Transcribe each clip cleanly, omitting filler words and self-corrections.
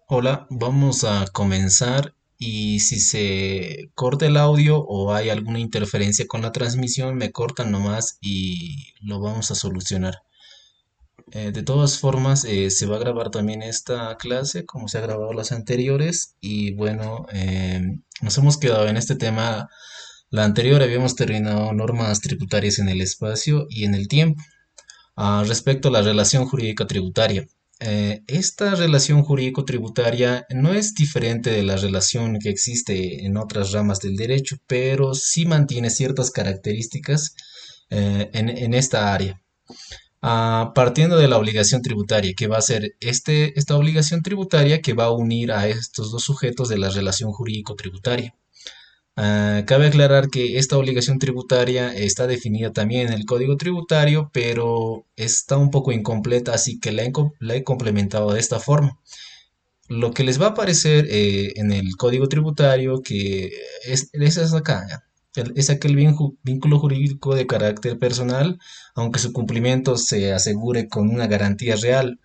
Hola, vamos a comenzar y si se corta el audio o hay alguna interferencia con la transmisión, me cortan nomás y lo vamos a solucionar. De todas formas, se va a grabar también esta clase como se ha grabado las anteriores y bueno, nos hemos quedado en este tema. La anterior habíamos terminado normas tributarias en el espacio y en el tiempo. Respecto a la relación jurídica tributaria. Esta relación jurídico-tributaria no es diferente de la relación que existe en otras ramas del derecho, pero sí mantiene ciertas características en esta área. Partiendo de la obligación tributaria, que va a ser esta obligación tributaria que va a unir a estos dos sujetos de la relación jurídico-tributaria. Cabe aclarar que esta obligación tributaria está definida también en el Código Tributario, pero está un poco incompleta, así que la he complementado de esta forma. Lo que les va a aparecer en el Código Tributario, que es acá, ¿ya? Es aquel vínculo jurídico de carácter personal, aunque su cumplimiento se asegure con una garantía real.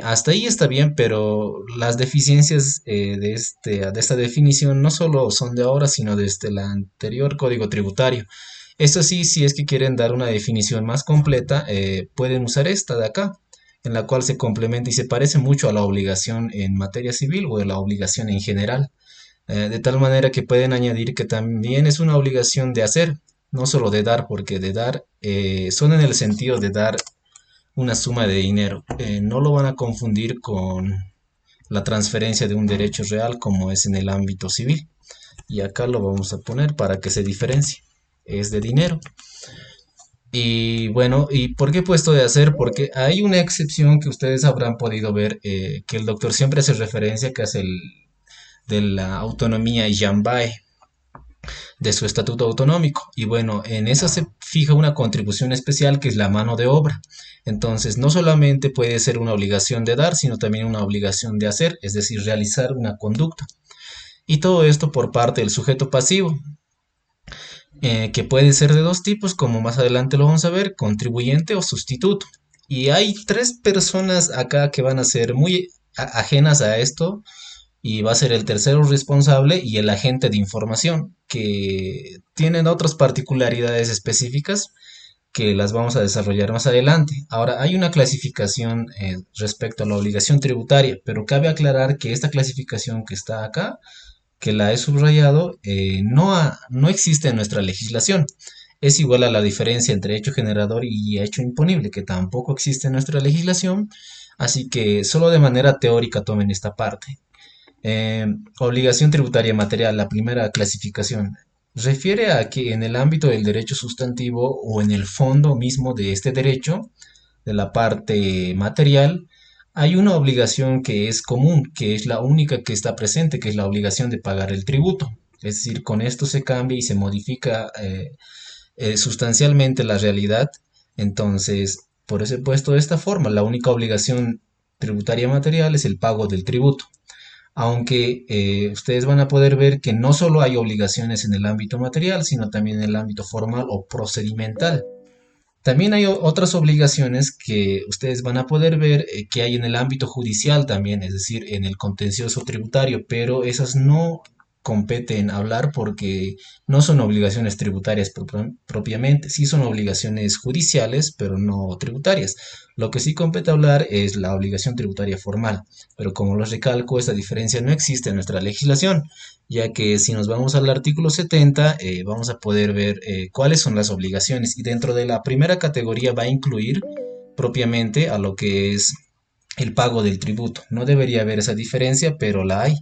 Hasta ahí está bien, pero las deficiencias de esta definición no solo son de ahora, sino desde el anterior Código Tributario. Eso sí, si es que quieren dar una definición más completa, pueden usar esta de acá, en la cual se complementa y se parece mucho a la obligación en materia civil o a la obligación en general, de tal manera que pueden añadir que también es una obligación de hacer, no solo de dar, porque de dar son en el sentido de dar una suma de dinero. No lo van a confundir con la transferencia de un derecho real como es en el ámbito civil. Y acá lo vamos a poner para que se diferencie. Es de dinero. Y bueno, ¿y por qué he puesto de hacer? Porque hay una excepción que ustedes habrán podido ver, que el doctor siempre hace referencia, que es el de la autonomía Yambae, de su estatuto autonómico. Y bueno, en esa se fija una contribución especial que es la mano de obra. Entonces, no solamente puede ser una obligación de dar, sino también una obligación de hacer, es decir, realizar una conducta. Y todo esto por parte del sujeto pasivo, que puede ser de dos tipos, como más adelante lo vamos a ver, contribuyente o sustituto. Y hay tres personas acá que van a ser muy ajenas a esto, y va a ser el tercero responsable y el agente de información, que tienen otras particularidades específicas que las vamos a desarrollar más adelante. Ahora, hay una clasificación respecto a la obligación tributaria, pero cabe aclarar que esta clasificación que está acá, que la he subrayado, no existe en nuestra legislación. Es igual a la diferencia entre hecho generador y hecho imponible, que tampoco existe en nuestra legislación, así que solo de manera teórica tomen esta parte. Obligación tributaria material, la primera clasificación, refiere a que en el ámbito del derecho sustantivo o en el fondo mismo de este derecho, de la parte material, hay una obligación que es común, que es la única que está presente, que es la obligación de pagar el tributo. Es decir, con esto se cambia y se modifica sustancialmente la realidad. Entonces, por eso he puesto de esta forma, la única obligación tributaria material es el pago del tributo, aunque ustedes van a poder ver que no solo hay obligaciones en el ámbito material, sino también en el ámbito formal o procedimental. También hay otras obligaciones que ustedes van a poder ver que hay en el ámbito judicial también, es decir, en el contencioso tributario, pero esas no competen hablar porque no son obligaciones tributarias propiamente, sí son obligaciones judiciales, pero no tributarias. Lo que sí compete hablar es la obligación tributaria formal, pero como les recalco, esta diferencia no existe en nuestra legislación, ya que si nos vamos al artículo 70, vamos a poder ver cuáles son las obligaciones y dentro de la primera categoría va a incluir propiamente a lo que es el pago del tributo. No debería haber esa diferencia, pero la hay.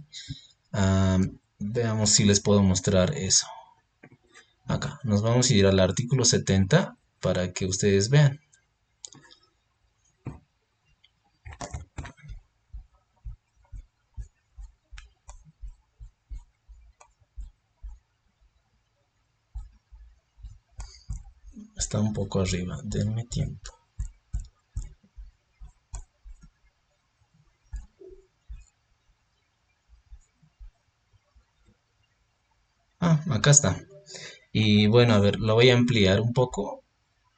Ah, veamos si les puedo mostrar eso. Acá, nos vamos a ir al artículo 70 para que ustedes vean. Está un poco arriba, denme tiempo. Acá está. Y bueno, a ver, lo voy a ampliar un poco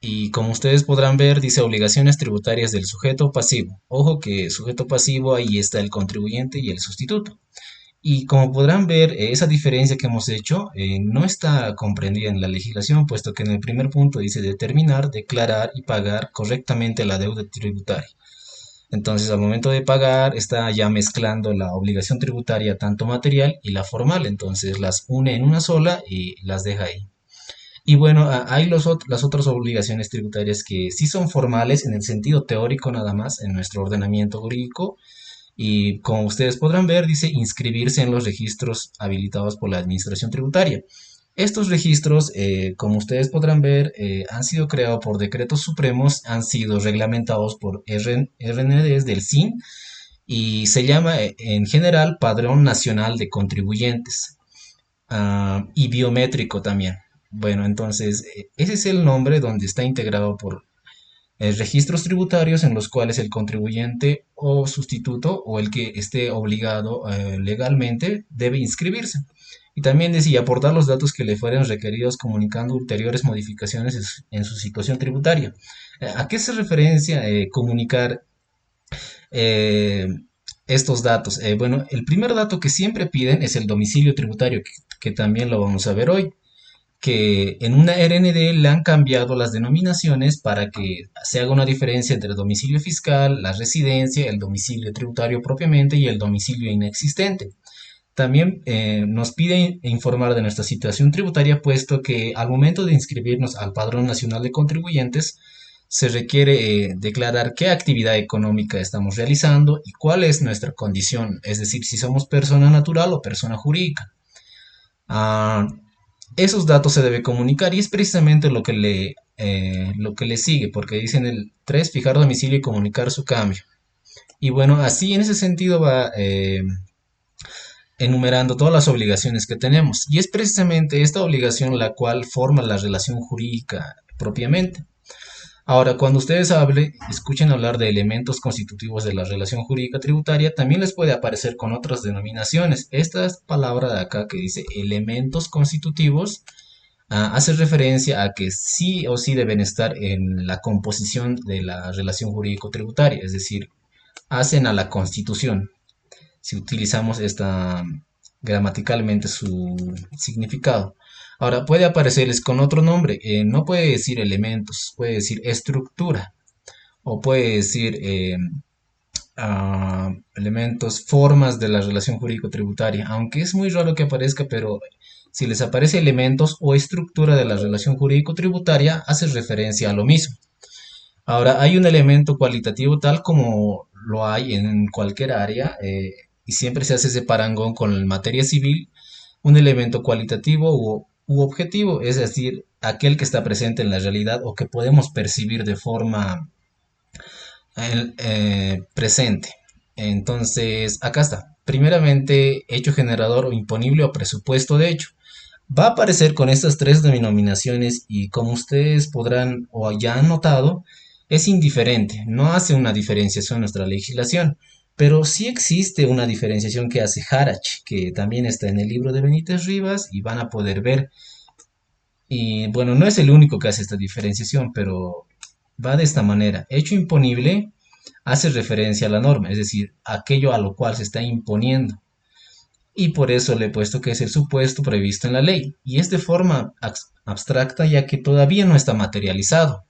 Y como ustedes podrán ver, dice obligaciones tributarias del sujeto pasivo. Ojo que sujeto pasivo, ahí está el contribuyente y el sustituto. Y como podrán ver, esa diferencia que hemos hecho no está comprendida en la legislación, puesto que en el primer punto dice determinar, declarar y pagar correctamente la deuda tributaria. Entonces, al momento de pagar, está ya mezclando la obligación tributaria tanto material y la formal. Entonces, las une en una sola y las deja ahí. Y bueno, hay las otras obligaciones tributarias que sí son formales en el sentido teórico nada más en nuestro ordenamiento jurídico y como ustedes podrán ver dice inscribirse en los registros habilitados por la Administración Tributaria. Estos registros, como ustedes podrán ver, han sido creados por decretos supremos, han sido reglamentados por RNDs del SIN y se llama en general Padrón Nacional de Contribuyentes y biométrico también. Bueno, entonces ese es el nombre donde está integrado por registros tributarios en los cuales el contribuyente o sustituto o el que esté obligado legalmente debe inscribirse. Y también decía aportar los datos que le fueran requeridos comunicando ulteriores modificaciones en su situación tributaria. ¿A qué se referencia comunicar eh, estos datos? Bueno, el primer dato que siempre piden es el domicilio tributario, que también lo vamos a ver hoy, que en una RND le han cambiado las denominaciones para que se haga una diferencia entre el domicilio fiscal, la residencia, el domicilio tributario propiamente y el domicilio inexistente. También nos pide informar de nuestra situación tributaria, puesto que al momento de inscribirnos al Padrón Nacional de Contribuyentes, se requiere declarar qué actividad económica estamos realizando y cuál es nuestra condición, es decir, si somos persona natural o persona jurídica. Ah, esos datos se debe comunicar y es precisamente lo que le sigue, porque dice en el 3 fijar domicilio y comunicar su cambio. Y bueno, así en ese sentido va enumerando todas las obligaciones que tenemos. Y es precisamente esta obligación la cual forma la relación jurídica propiamente. Ahora, cuando ustedes escuchen hablar de elementos constitutivos de la relación jurídica tributaria, también les puede aparecer con otras denominaciones. Esta palabra de acá que dice elementos constitutivos hace referencia a que sí o sí deben estar en la composición de la relación jurídico-tributaria, es decir, hacen a la Constitución. Si utilizamos esta gramaticalmente su significado. Ahora, puede aparecerles con otro nombre, no puede decir elementos, puede decir estructura, o puede decir elementos, formas de la relación jurídico-tributaria, aunque es muy raro que aparezca, pero si les aparece elementos o estructura de la relación jurídico-tributaria, hace referencia a lo mismo. Ahora, hay un elemento cualitativo tal como lo hay en cualquier área, y siempre se hace ese parangón con materia civil, un elemento cualitativo u objetivo, es decir, aquel que está presente en la realidad o que podemos percibir de forma presente. Entonces, acá está. Primeramente, hecho generador o imponible o presupuesto de hecho. Va a aparecer con estas tres denominaciones y como ustedes podrán o ya han notado, es indiferente, no hace una diferenciación en nuestra legislación, pero sí existe una diferenciación que hace Harach, que también está en el libro de Benítez Rivas y van a poder ver. Y bueno, no es el único que hace esta diferenciación, pero va de esta manera. Hecho imponible hace referencia a la norma, es decir, aquello a lo cual se está imponiendo. Y por eso le he puesto que es el supuesto previsto en la ley. Y es de forma abstracta ya que todavía no está materializado.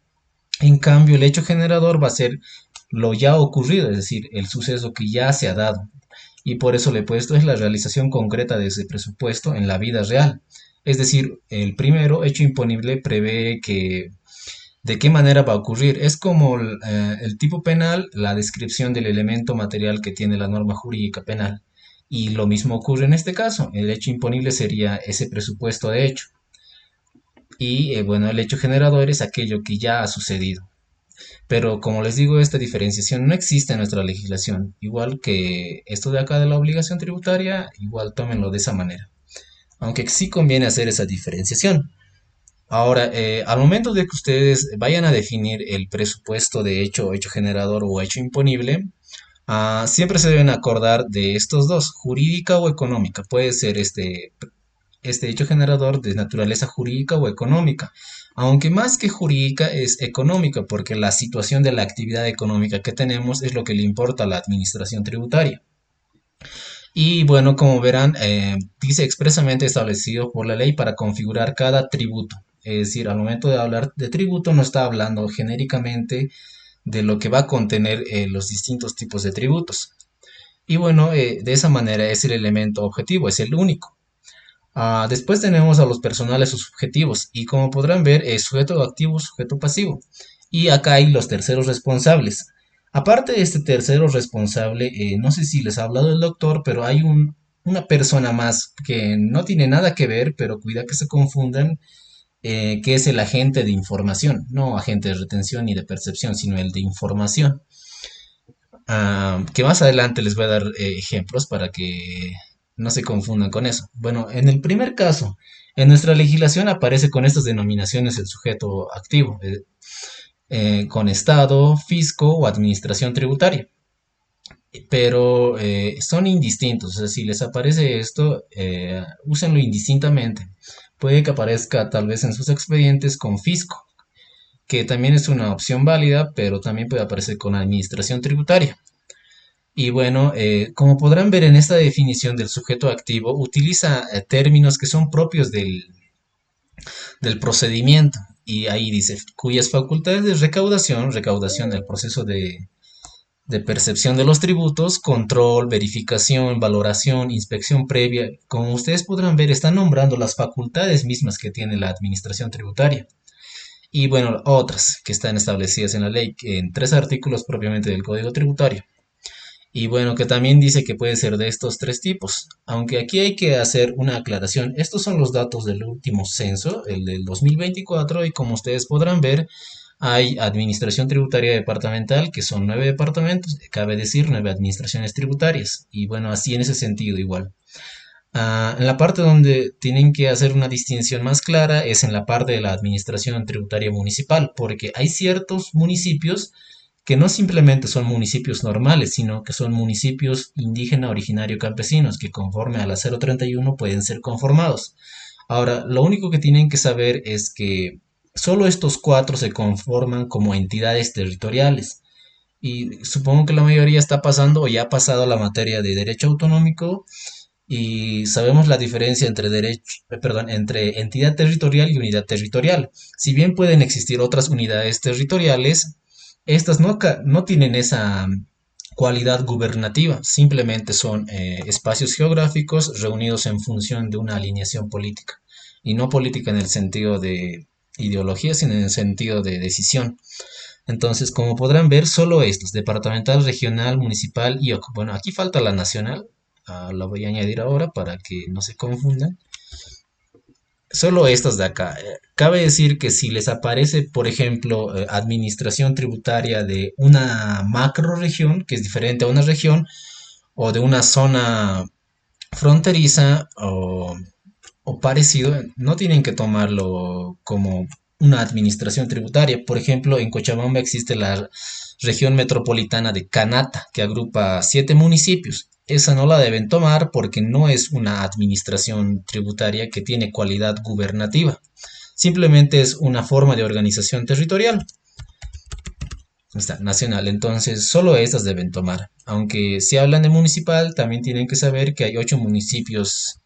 En cambio, el hecho generador va a ser lo ya ocurrido, es decir, el suceso que ya se ha dado. Y por eso le he puesto es la realización concreta de ese presupuesto en la vida real. Es decir, el primero, hecho imponible, prevé que de qué manera va a ocurrir. Es como el tipo penal, la descripción del elemento material que tiene la norma jurídica penal. Y lo mismo ocurre en este caso. El hecho imponible sería ese presupuesto de hecho. Y bueno, el hecho generador es aquello que ya ha sucedido. Pero como les digo, esta diferenciación no existe en nuestra legislación. Igual que esto de acá de la obligación tributaria, igual tómenlo de esa manera. Aunque sí conviene hacer esa diferenciación. Ahora, al momento de que ustedes vayan a definir el presupuesto de hecho, hecho generador o hecho imponible, siempre se deben acordar de estos dos, jurídica o económica. Puede ser este hecho generador de naturaleza jurídica o económica. Aunque más que jurídica es económica, porque la situación de la actividad económica que tenemos es lo que le importa a la administración tributaria. Y bueno, como verán, dice expresamente establecido por la ley para configurar cada tributo. Es decir, al momento de hablar de tributo no está hablando genéricamente de lo que va a contener los distintos tipos de tributos. Y bueno, de esa manera es el elemento objetivo, es el único. Después tenemos a los personales o subjetivos y como podrán ver es sujeto activo, sujeto pasivo. Y acá hay los terceros responsables. Aparte de este tercero responsable, no sé si les ha hablado el doctor, pero hay una persona más que no tiene nada que ver, pero cuida que se confundan, que es el agente de información, no agente de retención ni de percepción, sino el de información. Que más adelante les voy a dar ejemplos para que no se confundan con eso. Bueno, en el primer caso, en nuestra legislación aparece con estas denominaciones el sujeto activo, con Estado, fisco o administración tributaria. Pero son indistintos, o sea, si les aparece esto, úsenlo indistintamente. Puede que aparezca tal vez en sus expedientes con fisco, que también es una opción válida, pero también puede aparecer con administración tributaria. Y bueno, como podrán ver en esta definición del sujeto activo, utiliza términos que son propios del procedimiento. Y ahí dice, cuyas facultades de recaudación, recaudación del proceso de percepción de los tributos, control, verificación, valoración, inspección previa, como ustedes podrán ver, están nombrando las facultades mismas que tiene la administración tributaria. Y bueno, otras que están establecidas en la ley, en 3 artículos propiamente del Código Tributario. Y bueno, que también dice que puede ser de estos 3 tipos. Aunque aquí hay que hacer una aclaración. Estos son los datos del último censo, el del 2024, y como ustedes podrán ver, hay administración tributaria departamental, que son 9 departamentos, cabe decir 9 administraciones tributarias. Y bueno, así en ese sentido igual. En la parte donde tienen que hacer una distinción más clara es en la parte de la administración tributaria municipal, porque hay ciertos municipios que no simplemente son municipios normales, sino que son municipios indígena, originario, campesinos, que conforme a la 031 pueden ser conformados. Ahora, lo único que tienen que saber es que solo estos 4 se conforman como entidades territoriales. Y supongo que la mayoría está pasando o ya ha pasado la materia de derecho autonómico y sabemos la diferencia entre entre entidad territorial y unidad territorial. Si bien pueden existir otras unidades territoriales, estas no tienen esa cualidad gubernativa, simplemente son espacios geográficos reunidos en función de una alineación política, y no política en el sentido de ideología, sino en el sentido de decisión. Entonces, como podrán ver, solo estos, departamental, regional, municipal y bueno, aquí falta la nacional, la voy a añadir ahora para que no se confundan. Solo estas de acá. Cabe decir que si les aparece, por ejemplo, administración tributaria de una macro región, que es diferente a una región, o de una zona fronteriza o parecido, no tienen que tomarlo como una administración tributaria. Por ejemplo, en Cochabamba existe la región metropolitana de Canata, que agrupa 7 municipios. Esa no la deben tomar porque no es una administración tributaria que tiene cualidad gubernativa. Simplemente es una forma de organización territorial. Está, nacional. Entonces, solo estas deben tomar. Aunque si hablan de municipal, también tienen que saber que hay 8 municipios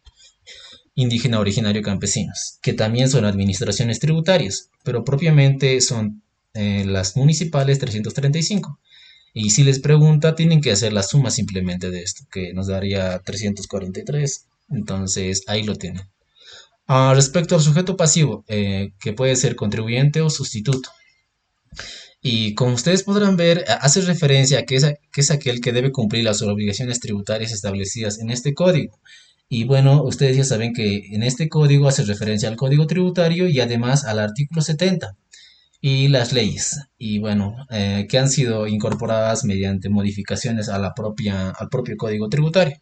indígena, originario, campesinos, que también son administraciones tributarias, pero propiamente son las municipales 335. Y si les pregunta, tienen que hacer la suma simplemente de esto, que nos daría 343. Entonces, ahí lo tienen. Respecto al sujeto pasivo, que puede ser contribuyente o sustituto. Y como ustedes podrán ver, hace referencia a que es aquel que debe cumplir las obligaciones tributarias establecidas en este código. Y bueno, ustedes ya saben que en este código hace referencia al código tributario y además al artículo 70 y las leyes. Y bueno, que han sido incorporadas mediante modificaciones a al propio código tributario.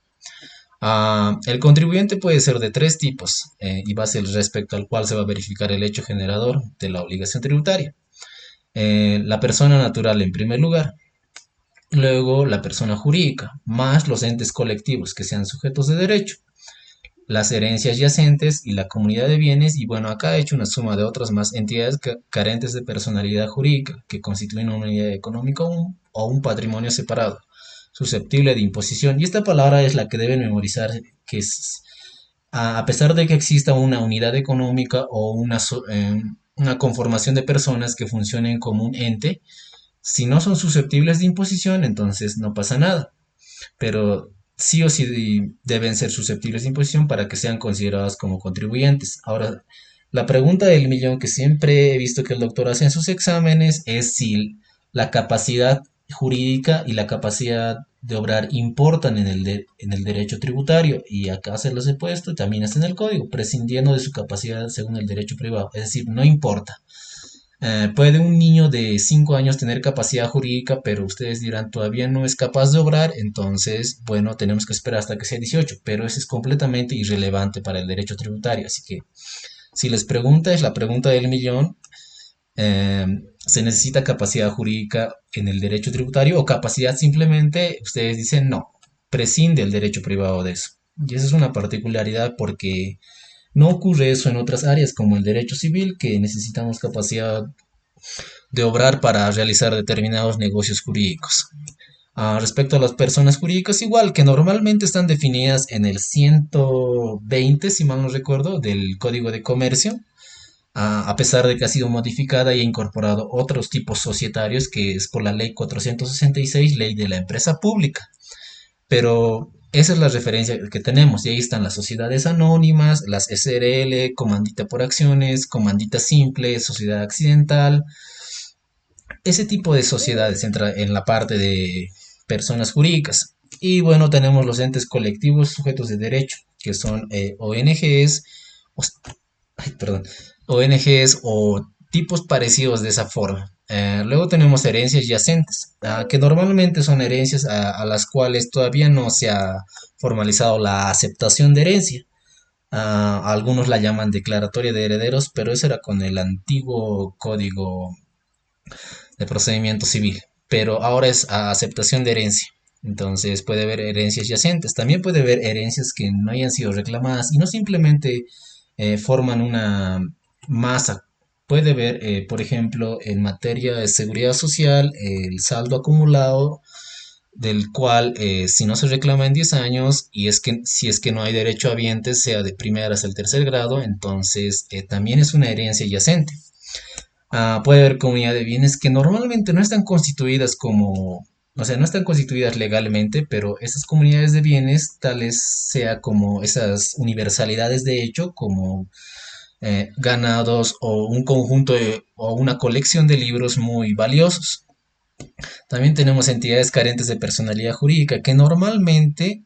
El contribuyente puede ser de 3 tipos y va a ser respecto al cual se va a verificar el hecho generador de la obligación tributaria. La persona natural en primer lugar, luego la persona jurídica, más los entes colectivos que sean sujetos de derecho. las herencias yacentes y la comunidad de bienes. Y bueno, acá he hecho una suma de otras más entidades carentes de personalidad jurídica, que constituyen una unidad económica o un patrimonio separado, susceptible de imposición. Y esta palabra es la que deben memorizar, que es, a pesar de que exista una unidad económica o una conformación de personas que funcionen como un ente, si no son susceptibles de imposición, entonces no pasa nada, pero sí o sí deben ser susceptibles de imposición para que sean consideradas como contribuyentes. Ahora, la pregunta del millón que siempre he visto que el doctor hace en sus exámenes es si la capacidad jurídica y la capacidad de obrar importan en el derecho tributario, y acá se los he puesto y también está en el código, prescindiendo de su capacidad según el derecho privado, es decir, no importa. Puede un niño de 5 años tener capacidad jurídica, pero ustedes dirán todavía no es capaz de obrar, entonces, bueno, tenemos que esperar hasta que sea 18, pero eso es completamente irrelevante para el derecho tributario. Así que, si les pregunta, es la pregunta del millón, eh, ¿se necesita capacidad jurídica en el derecho tributario o capacidad simplemente? Ustedes dicen no, prescinde el derecho privado de eso. Y esa es una particularidad porque no ocurre eso en otras áreas como el derecho civil, que necesitamos capacidad de obrar para realizar determinados negocios jurídicos. Respecto a las personas jurídicas, igual que normalmente están definidas en el 120, si mal no recuerdo, del Código de Comercio, a pesar de que ha sido modificada y ha incorporado otros tipos societarios, que es por la Ley 466, Ley de la Empresa Pública. Pero esa es la referencia que tenemos, y ahí están las sociedades anónimas, las SRL, comandita por acciones, comandita simple, sociedad accidental. Ese tipo de sociedades entra en la parte de personas jurídicas. Y bueno, tenemos los entes colectivos sujetos de derecho, que son ONGs, o, ay, perdón, ONGs o tipos parecidos de esa forma. Luego tenemos herencias yacentes, que normalmente son herencias a las cuales todavía no se ha formalizado la aceptación de herencia. Algunos la llaman declaratoria de herederos, pero eso era con el antiguo código de procedimiento civil, pero ahora es a aceptación de herencia. Entonces puede haber herencias yacentes, también puede haber herencias que no hayan sido reclamadas y no simplemente forman una masa. Puede haber, por ejemplo, en materia de seguridad social, el saldo acumulado del cual, si no se reclama en 10 años, y es que si es que no hay derecho habiente, sea de primer hasta el tercer grado, entonces también es una herencia yacente. Puede haber comunidad de bienes que normalmente no están constituidas como, o sea, no están constituidas legalmente, pero esas comunidades de bienes, tales sea como esas universalidades de hecho, como ganados o un conjunto o una colección de libros muy valiosos. También tenemos entidades carentes de personalidad jurídica que normalmente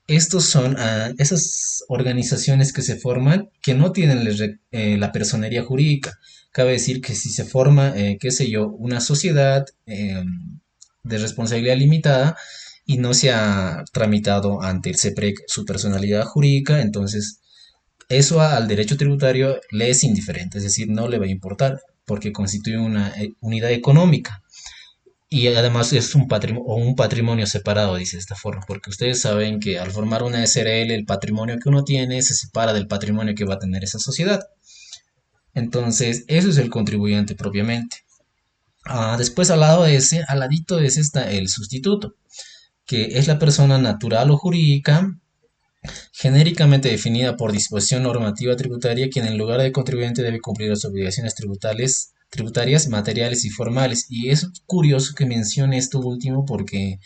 estos son esas organizaciones que se forman que no tienen la personería jurídica. Cabe decir que si se forma, qué sé yo, una sociedad de responsabilidad limitada y no se ha tramitado ante el CEPREC su personalidad jurídica, entonces eso al derecho tributario le es indiferente, es decir, no le va a importar porque constituye una unidad económica. Y además es un patrimonio separado, dice de esta forma, porque ustedes saben que al formar una SRL, el patrimonio que uno tiene se separa del patrimonio que va a tener esa sociedad. Entonces, eso es el contribuyente propiamente. Después, al lado de ese, al ladito de ese está el sustituto, que es la persona natural o jurídica genéricamente definida por disposición normativa tributaria, quien en lugar de contribuyente debe cumplir las obligaciones tributarias, materiales y formales. Y es curioso que mencione esto último porque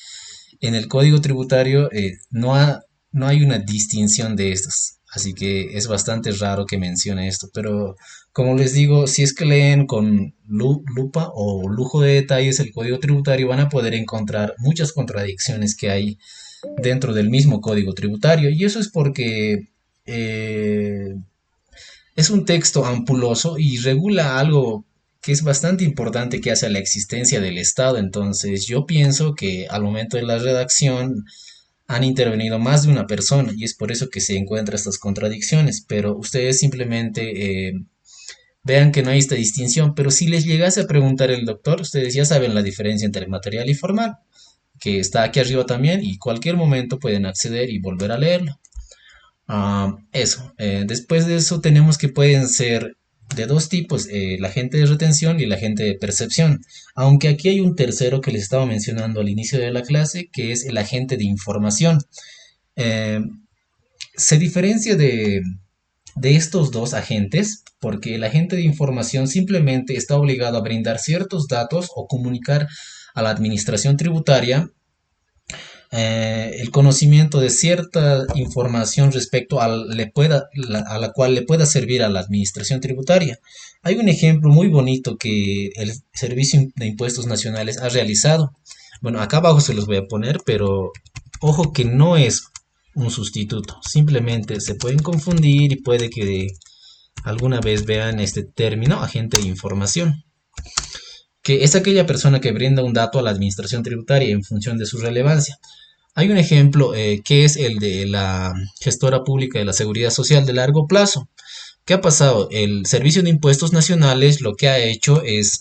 en el Código Tributario no hay una distinción de estos. Así que es bastante raro que mencione esto. Pero como les digo, si es que leen con lupa o lujo de detalles el Código Tributario, van a poder encontrar muchas contradicciones que hay dentro del mismo código tributario. Y eso es porque eh, es un texto ampuloso y regula algo que es bastante importante, que hace a la existencia del Estado. Entonces yo pienso que al momento de la redacción han intervenido más de una persona y es por eso que se encuentran estas contradicciones. Pero ustedes simplemente vean que no hay esta distinción. Pero si les llegase a preguntar el doctor, ustedes ya saben la diferencia entre material y formal, que está aquí arriba también, y cualquier momento pueden acceder y volver a leerlo. Eso. Después de eso tenemos que pueden ser de dos tipos, el agente de retención y el agente de percepción. Aunque aquí hay un tercero que les estaba mencionando al inicio de la clase, que es el agente de información. Eh, Se diferencia de estos dos agentes porque el agente de información simplemente está obligado a brindar ciertos datos o comunicar a la administración tributaria el conocimiento de cierta información respecto a la cual le pueda servir a la administración tributaria. Hay un ejemplo muy bonito que el Servicio de Impuestos Nacionales ha realizado. Bueno, acá abajo se los voy a poner, pero ojo que no es un sustituto. Simplemente se pueden confundir y puede que alguna vez vean este término, agente de información, que es aquella persona que brinda un dato a la administración tributaria en función de su relevancia. Hay un ejemplo que es el de la gestora pública de la Seguridad Social de largo plazo. ¿Qué ha pasado? El Servicio de Impuestos Nacionales lo que ha hecho es,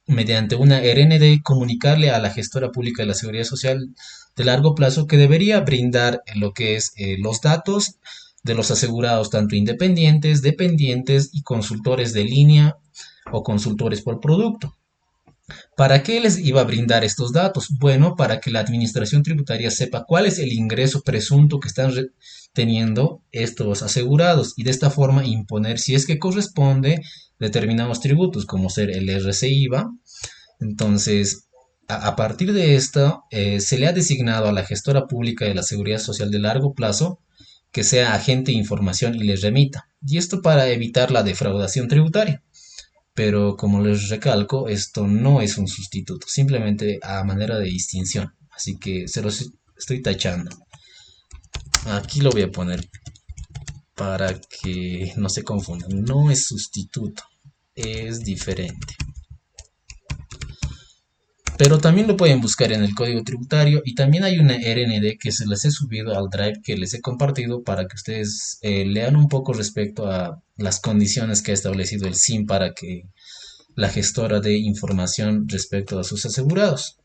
mediante una RND, comunicarle a la gestora pública de la Seguridad Social de largo plazo que debería brindar lo que es los datos de los asegurados, tanto independientes, dependientes y consultores de línea o consultores por producto. ¿Para qué les iba a brindar estos datos? Bueno, para que la administración tributaria sepa cuál es el ingreso presunto que están teniendo estos asegurados y de esta forma imponer si es que corresponde determinados tributos como ser el RCIVA. Entonces, a partir de esto, se le ha designado a la gestora pública de la Seguridad Social de largo plazo que sea agente de información y les remita. Y esto para evitar la defraudación tributaria. Pero como les recalco, esto no es un sustituto, simplemente a manera de distinción. Así que se los estoy tachando. Aquí lo voy a poner para que no se confundan. No es sustituto, es diferente. Pero también lo pueden buscar en el código tributario y también hay una RND que se les he subido al Drive que les he compartido para que ustedes lean un poco respecto a las condiciones que ha establecido el SIM para que la gestora de información respecto a sus asegurados.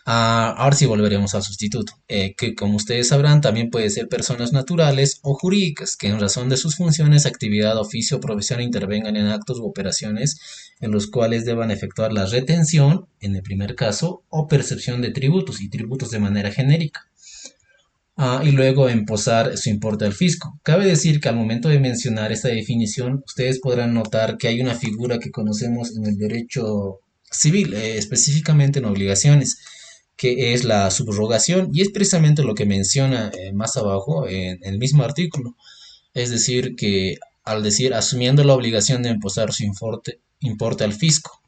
Ahora sí volveremos al sustituto, que como ustedes sabrán también puede ser personas naturales o jurídicas que en razón de sus funciones, actividad, oficio o profesión intervengan en actos u operaciones en los cuales deban efectuar la retención, en el primer caso, o percepción de tributos y tributos de manera genérica. Y luego emposar su importe al fisco. Cabe decir que al momento de mencionar esta definición, ustedes podrán notar que hay una figura que conocemos en el derecho civil, específicamente en obligaciones, que es la subrogación, y es precisamente lo que menciona más abajo en el mismo artículo. Es decir, que al decir asumiendo la obligación de imposar su importe al fisco,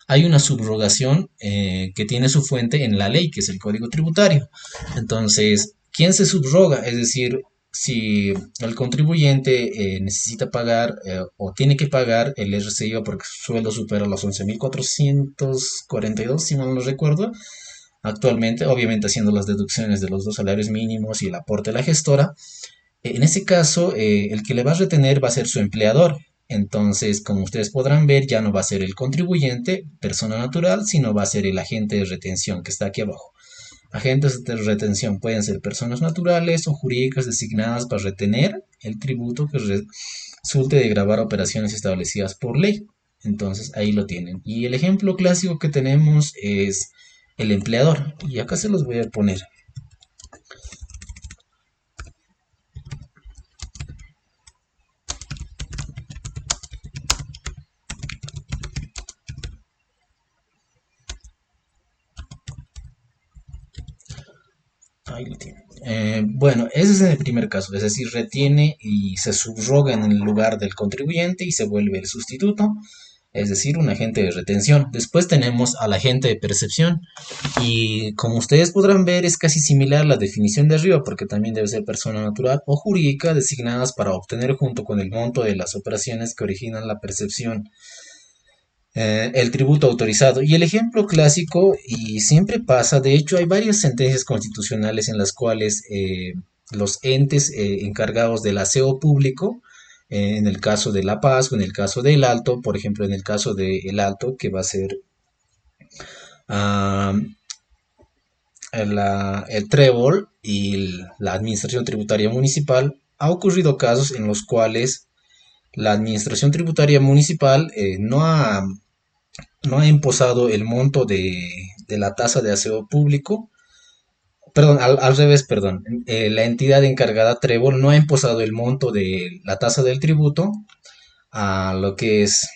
hay una subrogación que tiene su fuente en la ley, que es el Código Tributario. Entonces, ¿quién se subroga? Es decir, si el contribuyente necesita pagar o tiene que pagar el RCIO porque su sueldo supera los 11.442, si mal no recuerdo, actualmente, obviamente haciendo las deducciones de los dos salarios mínimos y el aporte de la gestora, en ese caso, el que le va a retener va a ser su empleador. Entonces, como ustedes podrán ver, ya no va a ser el contribuyente, persona natural, sino va a ser el agente de retención que está aquí abajo. Agentes de retención pueden ser personas naturales o jurídicas designadas para retener el tributo que resulte de gravar operaciones establecidas por ley. Entonces, ahí lo tienen. Y el ejemplo clásico que tenemos es el empleador. Y acá se los voy a poner. Ahí lo tiene. Bueno, ese es en el primer caso, es decir, retiene y se subroga en el lugar del contribuyente y se vuelve el sustituto, es decir, un agente de retención. Después tenemos al agente de percepción y como ustedes podrán ver es casi similar a la definición de arriba porque también debe ser persona natural o jurídica designadas para obtener junto con el monto de las operaciones que originan la percepción el tributo autorizado. Y el ejemplo clásico, y siempre pasa, de hecho hay varias sentencias constitucionales en las cuales los entes encargados del aseo público, en el caso de La Paz o en el caso del Alto, por ejemplo en el caso del Alto, que va a ser ah, el Trébol y la Administración Tributaria Municipal, ha ocurrido casos en los cuales la Administración Tributaria Municipal no ha imposado el monto de la tasa de aseo público. Perdón, al revés, perdón. La entidad encargada Trébol no ha imposado el monto de la tasa del tributo a lo que es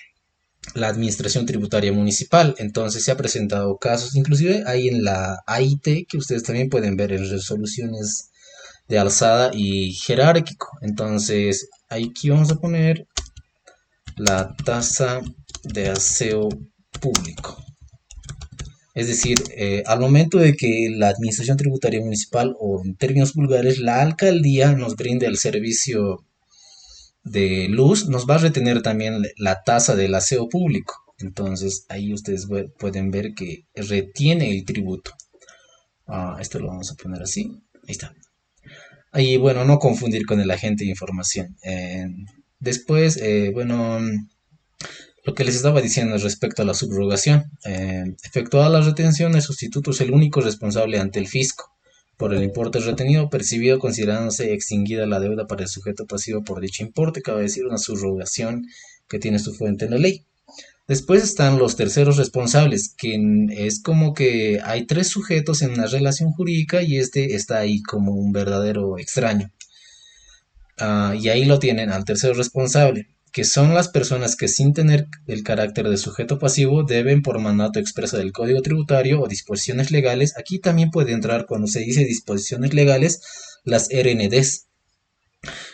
la Administración Tributaria Municipal. Entonces se ha presentado casos, inclusive ahí en la AIT, que ustedes también pueden ver en resoluciones de alzada y jerárquico. Entonces aquí vamos a poner la tasa de aseo público. Es decir, al momento de que la Administración Tributaria Municipal, o en términos vulgares, la alcaldía nos brinde el servicio de luz, nos va a retener también la tasa del aseo público. Entonces ahí ustedes pueden ver que retiene el tributo. Esto lo vamos a poner así. Ahí está. Ahí, bueno, no confundir con el agente de información. Después, bueno, lo que les estaba diciendo respecto a la subrogación. Efectuada la retención, el sustituto es el único responsable ante el fisco por el importe retenido percibido, considerándose extinguida la deuda para el sujeto pasivo por dicho importe. Cabe decir, una subrogación que tiene su fuente en la ley. Después están los terceros responsables, que es como que hay tres sujetos en una relación jurídica y este está ahí como un verdadero extraño. Y ahí lo tienen al tercero responsable, que son las personas que, sin tener el carácter de sujeto pasivo, deben, por mandato expreso del Código Tributario o disposiciones legales. Aquí también puede entrar, cuando se dice disposiciones legales, las RNDs,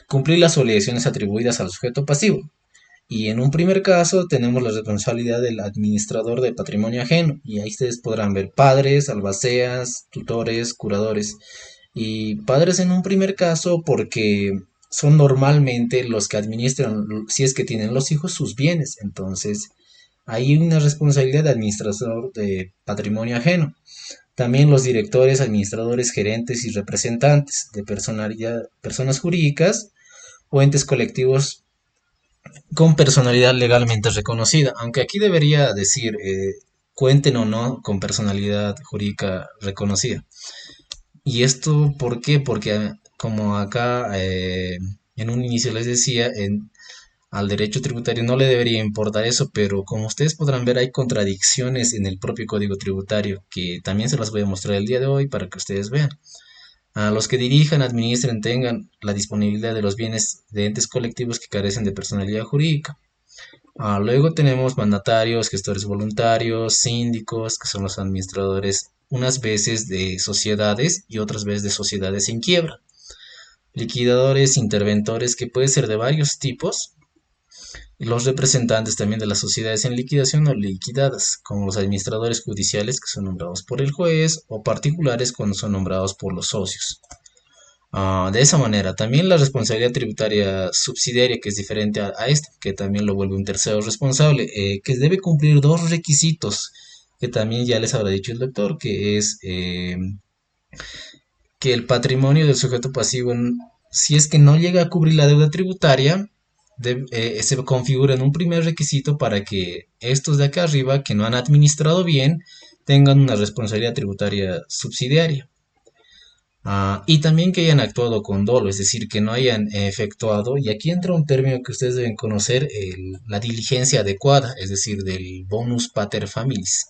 cumplir las obligaciones atribuidas al sujeto pasivo. Y en un primer caso tenemos la responsabilidad del administrador de patrimonio ajeno. Y ahí ustedes podrán ver padres, albaceas, tutores, curadores. Y padres en un primer caso porque son normalmente los que administran, si es que tienen los hijos, sus bienes. Entonces hay una responsabilidad de administrador de patrimonio ajeno. También los directores, administradores, gerentes y representantes de personalidad, personas jurídicas o entes colectivos con personalidad legalmente reconocida, aunque aquí debería decir cuenten o no con personalidad jurídica reconocida. ¿Y esto por qué? Porque como acá en un inicio les decía, al derecho tributario no le debería importar eso, pero como ustedes podrán ver hay contradicciones en el propio código tributario que también se las voy a mostrar el día de hoy para que ustedes vean. A los que dirijan, administren, tengan la disponibilidad de los bienes de entes colectivos que carecen de personalidad jurídica. Luego tenemos mandatarios, gestores voluntarios, síndicos, que son los administradores unas veces de sociedades y otras veces de sociedades en quiebra. Liquidadores, interventores, que puede ser de varios tipos. Y los representantes también de las sociedades en liquidación o liquidadas, como los administradores judiciales, que son nombrados por el juez, o particulares cuando son nombrados por los socios. De esa manera, también la responsabilidad tributaria subsidiaria, que es diferente a esta, que también lo vuelve un tercero responsable, que debe cumplir dos requisitos, que también ya les habrá dicho el doctor, que es que el patrimonio del sujeto pasivo, si es que no llega a cubrir la deuda tributaria, se configura en un primer requisito para que estos de acá arriba, que no han administrado bien, tengan una responsabilidad tributaria subsidiaria. Y también que hayan actuado con dolo, es decir, que no hayan efectuado, y aquí entra un término que ustedes deben conocer, la diligencia adecuada, es decir, del bonus pater familis.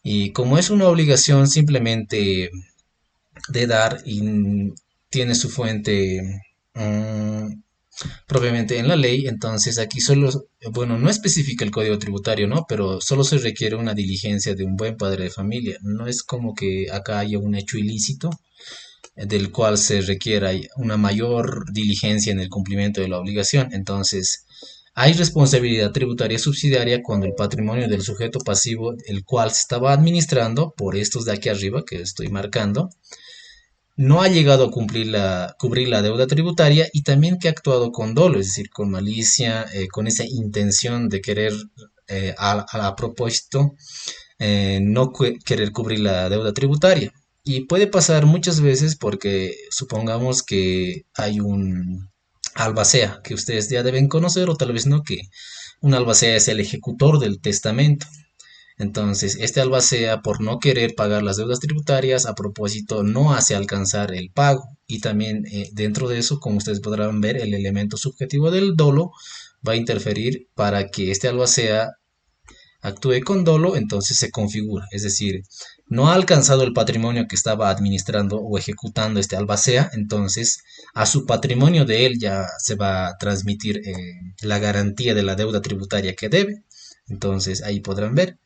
Y como es una obligación simplemente de dar y tiene su fuente propiamente en la ley, entonces aquí solo, bueno, no especifica el código tributario, ¿no? Pero solo se requiere una diligencia de un buen padre de familia. No es como que acá haya un hecho ilícito del cual se requiera una mayor diligencia en el cumplimiento de la obligación. Entonces, hay responsabilidad tributaria subsidiaria cuando el patrimonio del sujeto pasivo, el cual se estaba administrando por estos de aquí arriba que estoy marcando, no ha llegado a cubrir la deuda tributaria y también que ha actuado con dolo, es decir, con malicia, con esa intención de querer, a propósito, no querer cubrir la deuda tributaria. Y puede pasar muchas veces porque supongamos que hay un albacea que ustedes ya deben conocer o tal vez no, que un albacea es el ejecutor del testamento. Entonces, este albacea, por no querer pagar las deudas tributarias, a propósito, no hace alcanzar el pago y también dentro de eso, como ustedes podrán ver, el elemento subjetivo del dolo va a interferir para que este albacea actúe con dolo, entonces se configura. Es decir, no ha alcanzado el patrimonio que estaba administrando o ejecutando este albacea, entonces a su patrimonio de él ya se va a transmitir la garantía de la deuda tributaria que debe. Entonces ahí podrán ver.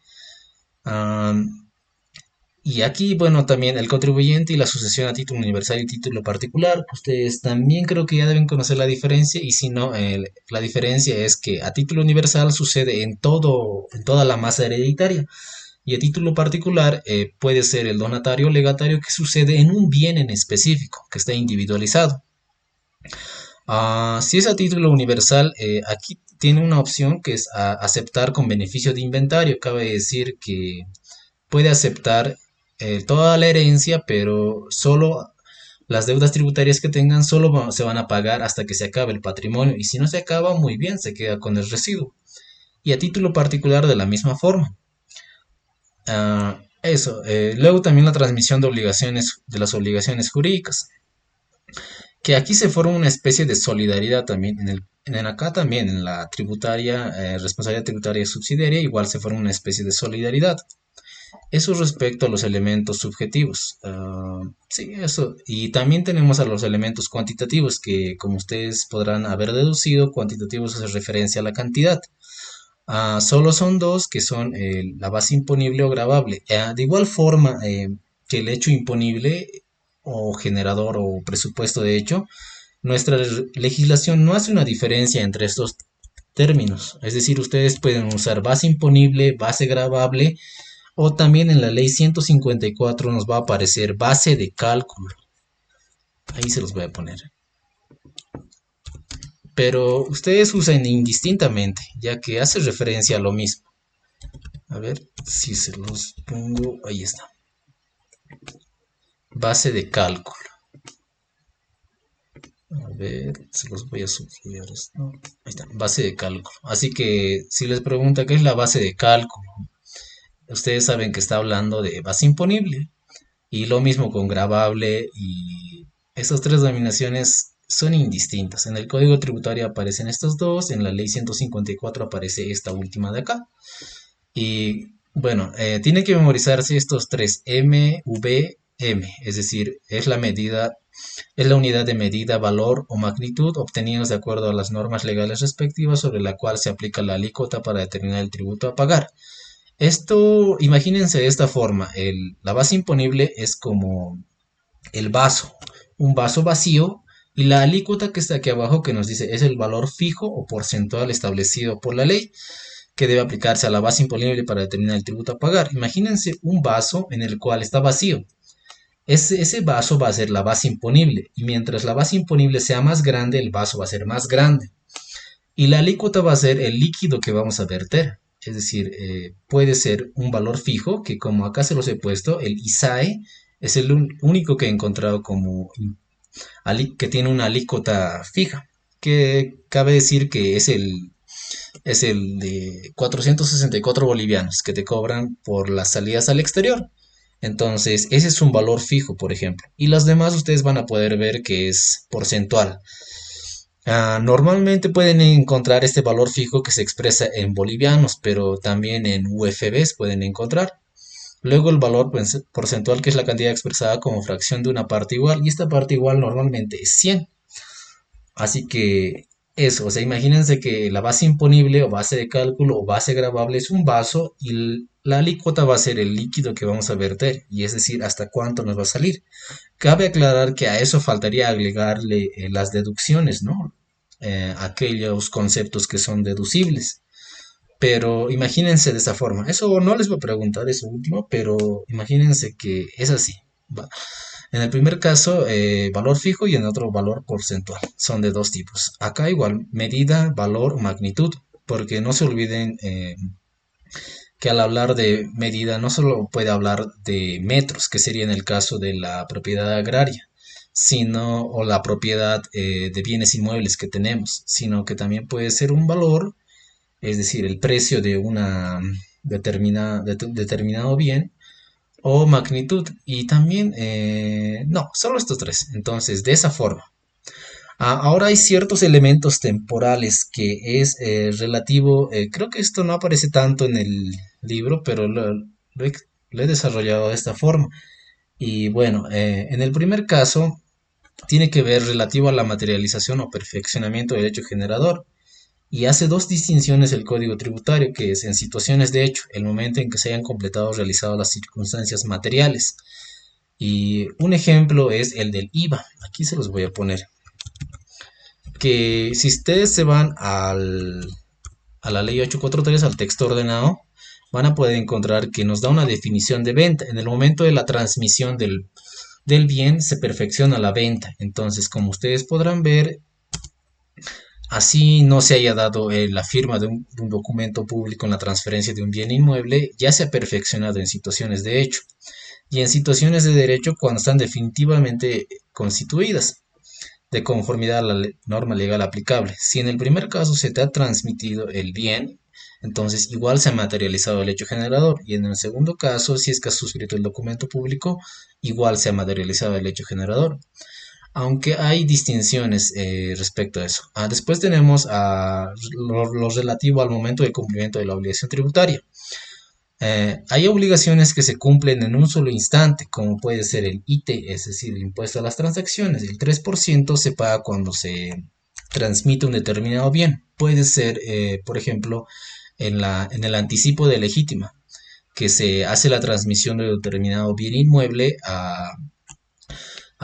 Y aquí, bueno, también el contribuyente y la sucesión a título universal y título particular. Ustedes también creo que ya deben conocer la diferencia y si no, la diferencia es que a título universal sucede en toda la masa hereditaria y a título particular puede ser el donatario o legatario que sucede en un bien en específico, que está individualizado. Si es a título universal, aquí tiene una opción que es aceptar con beneficio de inventario. Cabe decir que puede aceptar toda la herencia, pero solo las deudas tributarias que tengan se van a pagar hasta que se acabe el patrimonio. Y si no se acaba, muy bien, se queda con el residuo. Y a título particular de la misma forma. Luego también la transmisión de obligaciones, de las obligaciones jurídicas, que aquí se forma una especie de solidaridad también acá también en la tributaria, responsabilidad tributaria subsidiaria, igual se forma una especie de solidaridad. Eso respecto a los elementos subjetivos. Sí, eso. Y también tenemos a los elementos cuantitativos, que como ustedes podrán haber deducido, cuantitativos hace referencia a la cantidad. Solo son dos, que son la base imponible o gravable. De igual forma que el hecho imponible o generador o presupuesto de hecho, nuestra legislación no hace una diferencia entre estos términos. Es decir, ustedes pueden usar base imponible, base gravable o también en la ley 154 nos va a aparecer base de cálculo. Ahí se los voy a poner. Pero ustedes usan indistintamente, ya que hace referencia a lo mismo. A ver si se los pongo. Ahí está. Base de cálculo. A ver, se los voy a subrayar esto. Ahí está, base de cálculo. Así que si les pregunta qué es la base de cálculo, ustedes saben que está hablando de base imponible. Y lo mismo con gravable y estas tres denominaciones son indistintas. En el Código Tributario aparecen estos dos, en la Ley 154 aparece esta última de acá. Y bueno, tiene que memorizarse estos tres, M, V, M, es decir, es la unidad de medida, valor o magnitud obtenidos de acuerdo a las normas legales respectivas sobre la cual se aplica la alícuota para determinar el tributo a pagar. Esto, imagínense de esta forma, la base imponible es como el vaso, un vaso vacío, y la alícuota que está aquí abajo que nos dice es el valor fijo o porcentual establecido por la ley que debe aplicarse a la base imponible para determinar el tributo a pagar. Imagínense un vaso en el cual está vacío. Ese vaso va a ser la base imponible y mientras la base imponible sea más grande, el vaso va a ser más grande. Y la alícuota va a ser el líquido que vamos a verter. Es decir, puede ser un valor fijo, que como acá se los he puesto, el ISAE es el único que he encontrado como que tiene una alícuota fija, que cabe decir que es el de 464 bolivianos que te cobran por las salidas al exterior. Entonces, ese es un valor fijo, por ejemplo. Y las demás ustedes van a poder ver que es porcentual. Normalmente pueden encontrar este valor fijo que se expresa en bolivianos, pero también en UFBs pueden encontrar. Luego el valor porcentual, que es la cantidad expresada como fracción de una parte igual, y esta parte igual normalmente es 100. Así que eso, o sea, imagínense que la base imponible o base de cálculo o base gravable es un vaso y la alícuota va a ser el líquido que vamos a verter, y es decir, hasta cuánto nos va a salir. Cabe aclarar que a eso faltaría agregarle las deducciones, ¿no? Aquellos conceptos que son deducibles. Pero imagínense de esa forma. Eso no les voy a preguntar, eso último, pero imagínense que es así. ¿Va? En el primer caso, valor fijo y en otro valor porcentual. Son de dos tipos. Acá igual, medida, valor o magnitud. Porque no se olviden que al hablar de medida no solo puede hablar de metros, que sería en el caso de la propiedad agraria, sino o la propiedad de bienes inmuebles que tenemos, sino que también puede ser un valor, es decir, el precio de una determinado bien, o magnitud. Y también, no, solo estos tres. Entonces, de esa forma. Ahora hay ciertos elementos temporales que es relativo, creo que esto no aparece tanto en el libro, pero lo he, lo he desarrollado de esta forma. Y bueno, en el primer caso tiene que ver relativo a la materialización o perfeccionamiento del hecho generador. Y hace dos distinciones el Código Tributario, que es en situaciones de hecho, el momento en que se hayan completado o realizado las circunstancias materiales. Y un ejemplo es el del IVA. Aquí se los voy a poner. Que si ustedes se van a la ley 843, al texto ordenado, van a poder encontrar que nos da una definición de venta. En el momento de la transmisión del bien se perfecciona la venta. Entonces, como ustedes podrán ver, así no se haya dado la firma de un documento público en la transferencia de un bien inmueble, ya se ha perfeccionado en situaciones de hecho y en situaciones de derecho cuando están definitivamente constituidas de conformidad a la norma legal aplicable. Si en el primer caso se te ha transmitido el bien, entonces igual se ha materializado el hecho generador. Y en el segundo caso, si es que has suscrito el documento público, igual se ha materializado el hecho generador. Aunque hay distinciones respecto a eso. Después tenemos lo relativo al momento del cumplimiento de la obligación tributaria. Hay obligaciones que se cumplen en un solo instante, como puede ser el IT, es decir, el impuesto a las transacciones. El 3% se paga cuando se transmite un determinado bien. Puede ser, por ejemplo, en el anticipo de legítima, que se hace la transmisión de determinado bien inmueble a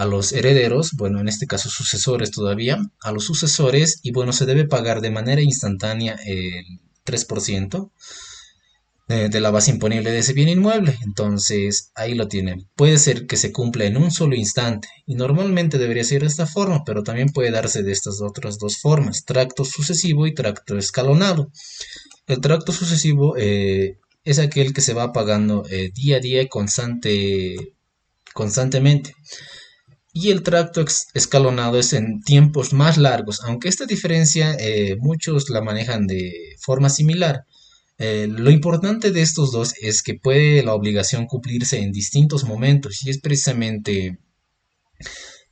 los herederos, bueno, en este caso sucesores todavía, a los sucesores, y bueno, se debe pagar de manera instantánea el 3% de la base imponible de ese bien inmueble. Entonces, ahí lo tienen. Puede ser que se cumpla en un solo instante y normalmente debería ser de esta forma, pero también puede darse de estas otras dos formas, tracto sucesivo y tracto escalonado. El tracto sucesivo es aquel que se va pagando día a día constantemente. Y el tracto escalonado es en tiempos más largos, aunque esta diferencia muchos la manejan de forma similar. Lo importante de estos dos es que puede la obligación cumplirse en distintos momentos y es precisamente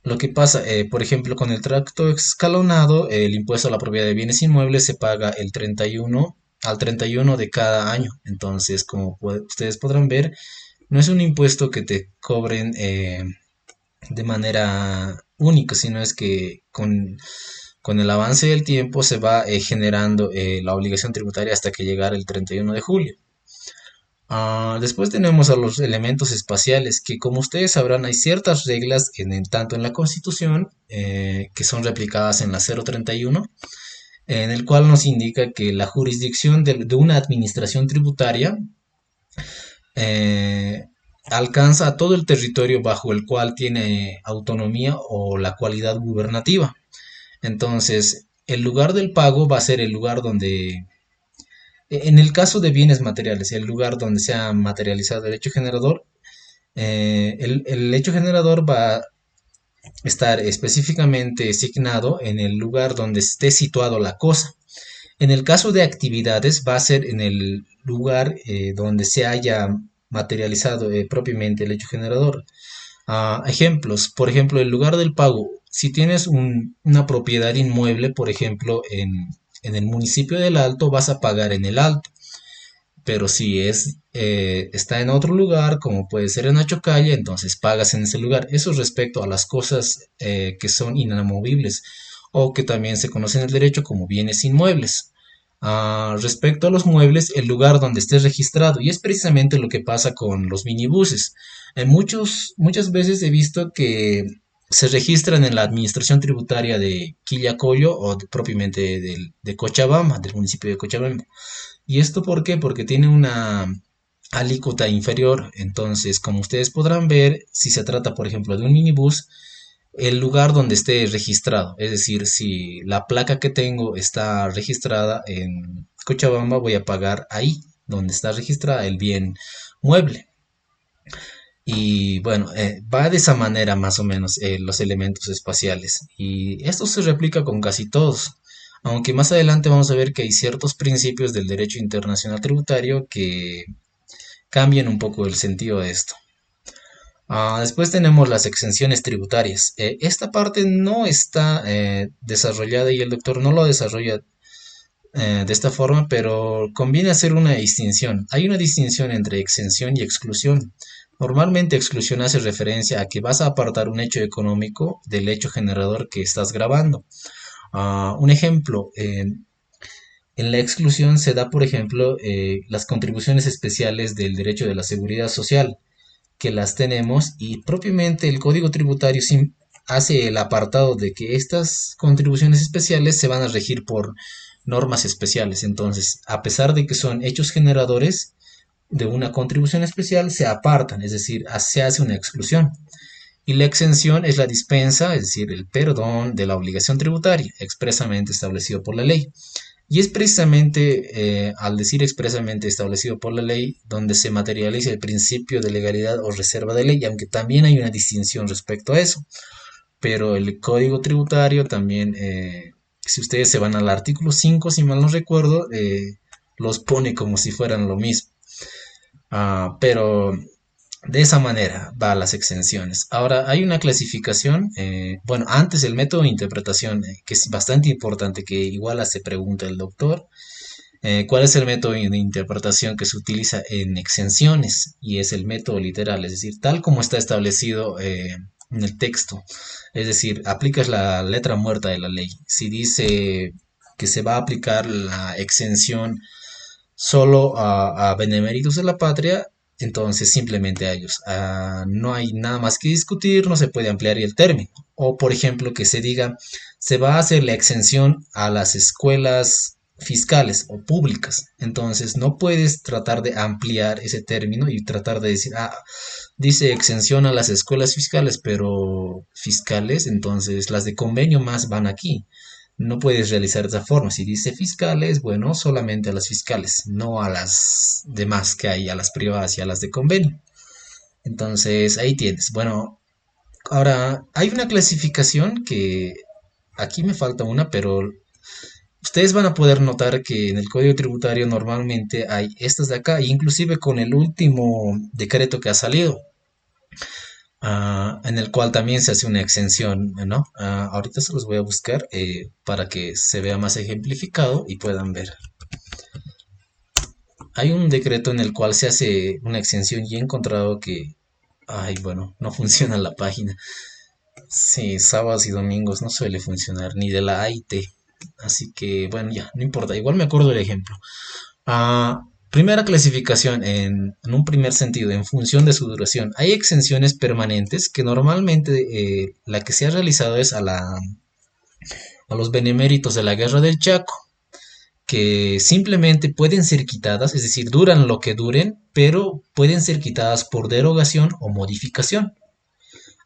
lo que pasa, por ejemplo, con el tracto escalonado, el impuesto a la propiedad de bienes inmuebles se paga el 31 al 31 de cada año. Entonces, como ustedes podrán ver, no es un impuesto que te cobren de manera única, sino es que con el avance del tiempo se va generando la obligación tributaria hasta que llegara el 31 de julio. Después tenemos a los elementos espaciales, que como ustedes sabrán hay ciertas reglas tanto en la Constitución que son replicadas en la 031, en el cual nos indica que la jurisdicción de una administración tributaria eh, alcanza a todo el territorio bajo el cual tiene autonomía o la cualidad gubernativa. Entonces, el lugar del pago va a ser el lugar donde, en el caso de bienes materiales, el lugar donde se ha materializado el hecho generador, el hecho generador va a estar específicamente asignado en el lugar donde esté situado la cosa. En el caso de actividades, va a ser en el lugar donde se haya materializado propiamente el hecho generador. Ejemplos, por ejemplo, el lugar del pago. Si tienes una propiedad inmueble, por ejemplo, en el municipio del Alto, vas a pagar en el Alto. Pero si está en otro lugar, como puede ser en Achocalla, entonces pagas en ese lugar. Eso respecto a las cosas que son inamovibles o que también se conocen en el derecho como bienes inmuebles. Respecto a los muebles, el lugar donde esté registrado. Y es precisamente lo que pasa con los minibuses. Muchas veces he visto que se registran en la administración tributaria de Quillacollo o propiamente de Cochabamba, del municipio de Cochabamba. ¿Y esto por qué? Porque tiene una alícuota inferior. Entonces, como ustedes podrán ver, si se trata, por ejemplo, de un minibús, el lugar donde esté registrado. Es decir, si la placa que tengo está registrada en Cochabamba, voy a pagar ahí, donde está registrada el bien mueble. Y bueno, va de esa manera más o menos los elementos espaciales. Y esto se replica con casi todos. Aunque más adelante vamos a ver que hay ciertos principios del derecho internacional tributario que cambian un poco el sentido de esto. Después tenemos las exenciones tributarias. Esta parte no está desarrollada y el doctor no lo desarrolla de esta forma, pero conviene hacer una distinción. Hay una distinción entre exención y exclusión. Normalmente exclusión hace referencia a que vas a apartar un hecho económico del hecho generador que estás grabando. Un ejemplo, en la exclusión se da, por ejemplo, las contribuciones especiales del derecho de la seguridad social, que las tenemos y propiamente el Código Tributario hace el apartado de que estas contribuciones especiales se van a regir por normas especiales. Entonces, a pesar de que son hechos generadores de una contribución especial, se apartan, es decir, se hace una exclusión. Y la exención es la dispensa, es decir, el perdón de la obligación tributaria, expresamente establecido por la ley. Y es precisamente al decir expresamente establecido por la ley donde se materializa el principio de legalidad o reserva de ley, aunque también hay una distinción respecto a eso. Pero el Código Tributario también, si ustedes se van al artículo 5 si mal no recuerdo, los pone como si fueran lo mismo. Pero de esa manera va las exenciones. Ahora, hay una clasificación, bueno, antes el método de interpretación, que es bastante importante, que igual se pregunta el doctor, ¿cuál es el método de interpretación que se utiliza en exenciones? Y es el método literal, es decir, tal como está establecido en el texto. Es decir, aplicas la letra muerta de la ley. Si dice que se va a aplicar la exención solo a beneméritos de la patria, entonces simplemente a ellos. No hay nada más que discutir, no se puede ampliar el término. O por ejemplo que se diga, se va a hacer la exención a las escuelas fiscales o públicas. Entonces no puedes tratar de ampliar ese término y tratar de decir, dice exención a las escuelas fiscales, pero fiscales, entonces las de convenio más van aquí. No puedes realizar de esa forma. Si dice fiscales, bueno, solamente a las fiscales, no a las demás que hay, a las privadas y a las de convenio. Entonces, ahí tienes. Bueno, ahora hay una clasificación que aquí me falta una, pero ustedes van a poder notar que en el Código Tributario normalmente hay estas de acá, inclusive con el último decreto que ha salido, en el cual también se hace una exención, ¿no? Ahorita se los voy a buscar para que se vea más ejemplificado y puedan ver. Hay un decreto en el cual se hace una exención y he encontrado que, ay, bueno, no funciona la página. Sí, sábados y domingos no suele funcionar, ni de la AIT. Así que, bueno, ya, no importa. Igual me acuerdo del ejemplo. Primera clasificación en un primer sentido, en función de su duración. Hay exenciones permanentes que normalmente la que se ha realizado es a los beneméritos de la Guerra del Chaco, que simplemente pueden ser quitadas, es decir, duran lo que duren, pero pueden ser quitadas por derogación o modificación.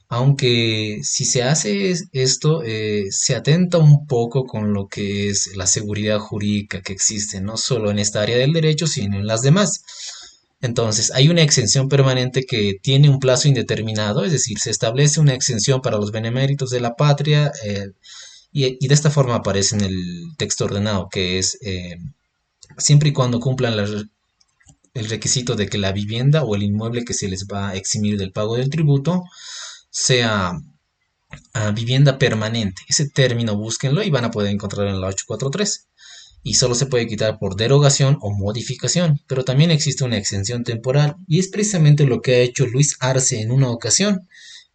Aunque si se hace esto, se atenta un poco con lo que es la seguridad jurídica que existe, no solo en esta área del derecho, sino en las demás. Entonces, hay una exención permanente que tiene un plazo indeterminado, es decir, se establece una exención para los beneméritos de la patria y de esta forma aparece en el texto ordenado, que es siempre y cuando cumplan el requisito de que la vivienda o el inmueble que se les va a eximir del pago del tributo sea vivienda permanente. Ese término búsquenlo y van a poder encontrar en la 843. Y solo se puede quitar por derogación o modificación, pero también existe una exención temporal y es precisamente lo que ha hecho Luis Arce en una ocasión,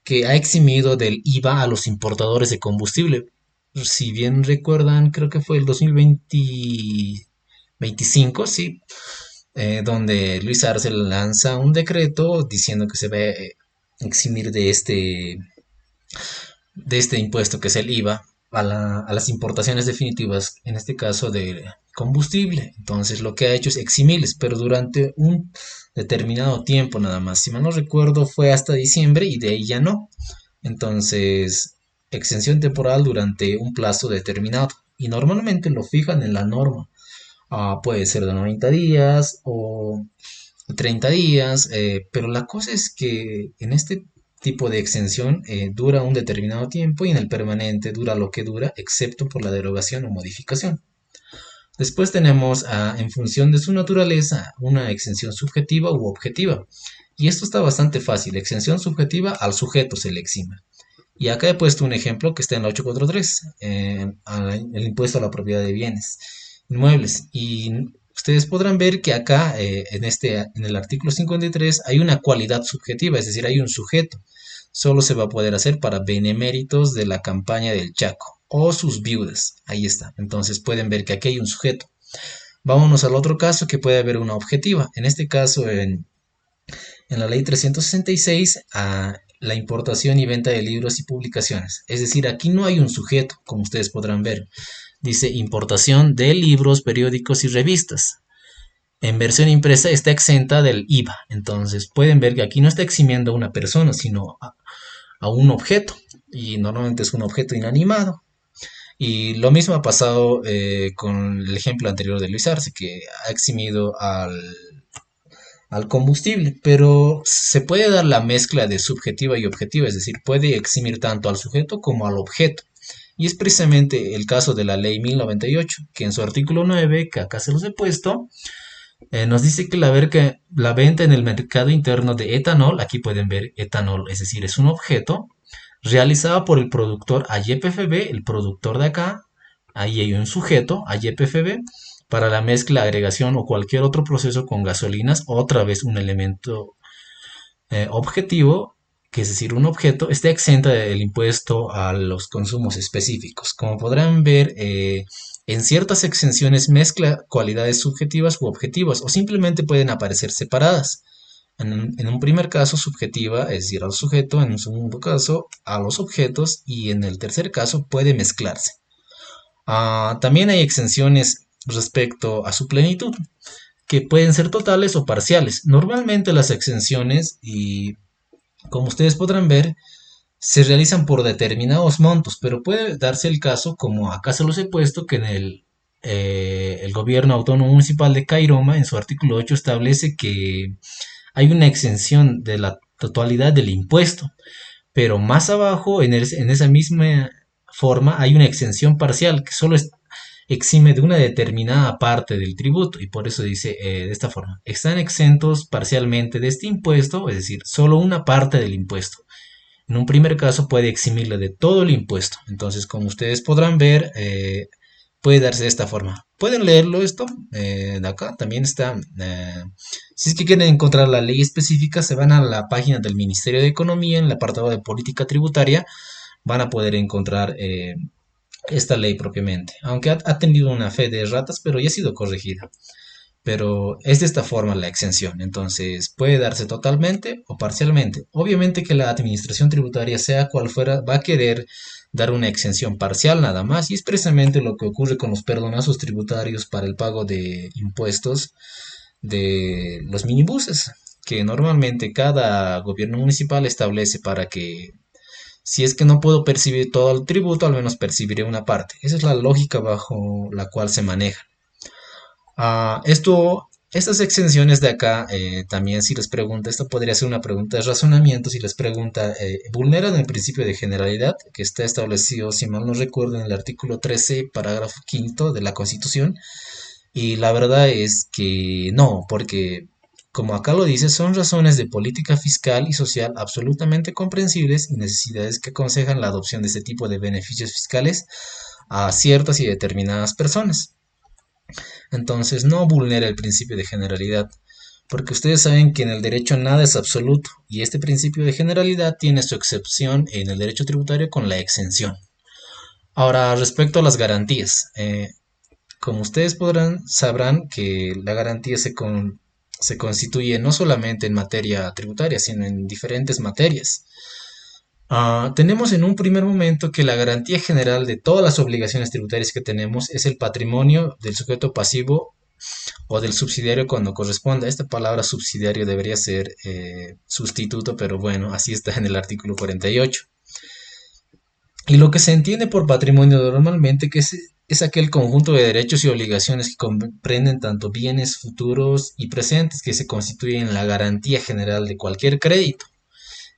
que ha eximido del IVA a los importadores de combustible. Si bien recuerdan, creo que fue el 2025, sí, donde Luis Arce lanza un decreto diciendo que se va a eximir de este impuesto que es el IVA a las importaciones definitivas, en este caso de combustible. Entonces lo que ha hecho es eximirles, pero durante un determinado tiempo nada más. Si mal no recuerdo fue hasta diciembre y de ahí ya no. Entonces, exención temporal durante un plazo determinado. Y normalmente lo fijan en la norma. Puede ser de 90 días o 30 días, pero la cosa es que en este tipo de exención dura un determinado tiempo y en el permanente dura lo que dura, excepto por la derogación o modificación. Después tenemos, en función de su naturaleza, una exención subjetiva u objetiva. Y esto está bastante fácil. Exención subjetiva al sujeto se le exime. Y acá he puesto un ejemplo que está en la 843, el impuesto a la propiedad de bienes inmuebles. Y ustedes podrán ver que acá, en el artículo 53, hay una cualidad subjetiva, es decir, hay un sujeto. Solo se va a poder hacer para beneméritos de la campaña del Chaco o sus viudas. Ahí está. Entonces pueden ver que aquí hay un sujeto. Vámonos al otro caso que puede haber una objetiva. En este caso, en la ley 366, a la importación y venta de libros y publicaciones. Es decir, aquí no hay un sujeto, como ustedes podrán ver. Dice importación de libros, periódicos y revistas. En versión impresa está exenta del IVA. Entonces pueden ver que aquí no está eximiendo a una persona, sino a un objeto. Y normalmente es un objeto inanimado. Y lo mismo ha pasado con el ejemplo anterior de Luis Arce, que ha eximido al combustible, pero se puede dar la mezcla de subjetiva y objetiva, es decir, puede eximir tanto al sujeto como al objeto. Y es precisamente el caso de la ley 1098, que en su artículo 9, que acá se los he puesto, nos dice que la venta en el mercado interno de etanol, aquí pueden ver etanol, es decir, es un objeto, realizada por el productor AYPFB, el productor de acá, ahí hay un sujeto, AYPFB, para la mezcla, agregación o cualquier otro proceso con gasolinas, otra vez un elemento objetivo, que es decir, un objeto, está exenta del impuesto a los consumos específicos. Como podrán ver, en ciertas exenciones mezcla cualidades subjetivas u objetivas o simplemente pueden aparecer separadas. En un primer caso subjetiva, es decir, al sujeto, en un segundo caso a los objetos y en el tercer caso puede mezclarse. También hay exenciones respecto a su plenitud, que pueden ser totales o parciales. Normalmente las exenciones, y como ustedes podrán ver, se realizan por determinados montos, pero puede darse el caso, como acá se los he puesto, que el gobierno autónomo municipal de Cairoma, en su artículo 8, establece que hay una exención de la totalidad del impuesto, pero más abajo, en esa misma forma, hay una exención parcial que solo exime de una determinada parte del tributo y por eso dice de esta forma, están exentos parcialmente de este impuesto, es decir, solo una parte del impuesto. En un primer caso puede eximirle de todo el impuesto. Entonces, como ustedes podrán ver, puede darse de esta forma. Pueden leerlo esto de acá. También está. Si es que quieren encontrar la ley específica, se van a la página del Ministerio de Economía, en el apartado de política tributaria, van a poder encontrar esta ley propiamente. Aunque ha tenido una fe de ratas, pero ya ha sido corregida. Pero es de esta forma la exención, entonces puede darse totalmente o parcialmente. Obviamente que la administración tributaria, sea cual fuera, va a querer dar una exención parcial nada más, y es precisamente lo que ocurre con los perdonazos tributarios para el pago de impuestos de los minibuses, que normalmente cada gobierno municipal establece para que si es que no puedo percibir todo el tributo, al menos percibiré una parte. Esa es la lógica bajo la cual se maneja. Estas exenciones de acá, también si les pregunta, esto podría ser una pregunta de razonamiento, si les pregunta, ¿vulneran el principio de generalidad que está establecido, si mal no recuerdo, en el artículo 13, parágrafo quinto de la Constitución? Y la verdad es que no, porque como acá lo dice, son razones de política fiscal y social absolutamente comprensibles y necesidades que aconsejan la adopción de este tipo de beneficios fiscales a ciertas y determinadas personas. Entonces no vulnera el principio de generalidad, porque ustedes saben que en el derecho nada es absoluto y este principio de generalidad tiene su excepción en el derecho tributario con la exención. Ahora, respecto a las garantías, como ustedes sabrán que la garantía se constituye no solamente en materia tributaria, sino en diferentes materias. Tenemos en un primer momento que la garantía general de todas las obligaciones tributarias que tenemos es el patrimonio del sujeto pasivo o del subsidiario cuando corresponda. Esta palabra subsidiario debería ser sustituto, pero bueno, así está en el artículo 48. Y lo que se entiende por patrimonio normalmente es aquel conjunto de derechos y obligaciones que comprenden tanto bienes futuros y presentes que se constituyen en la garantía general de cualquier crédito.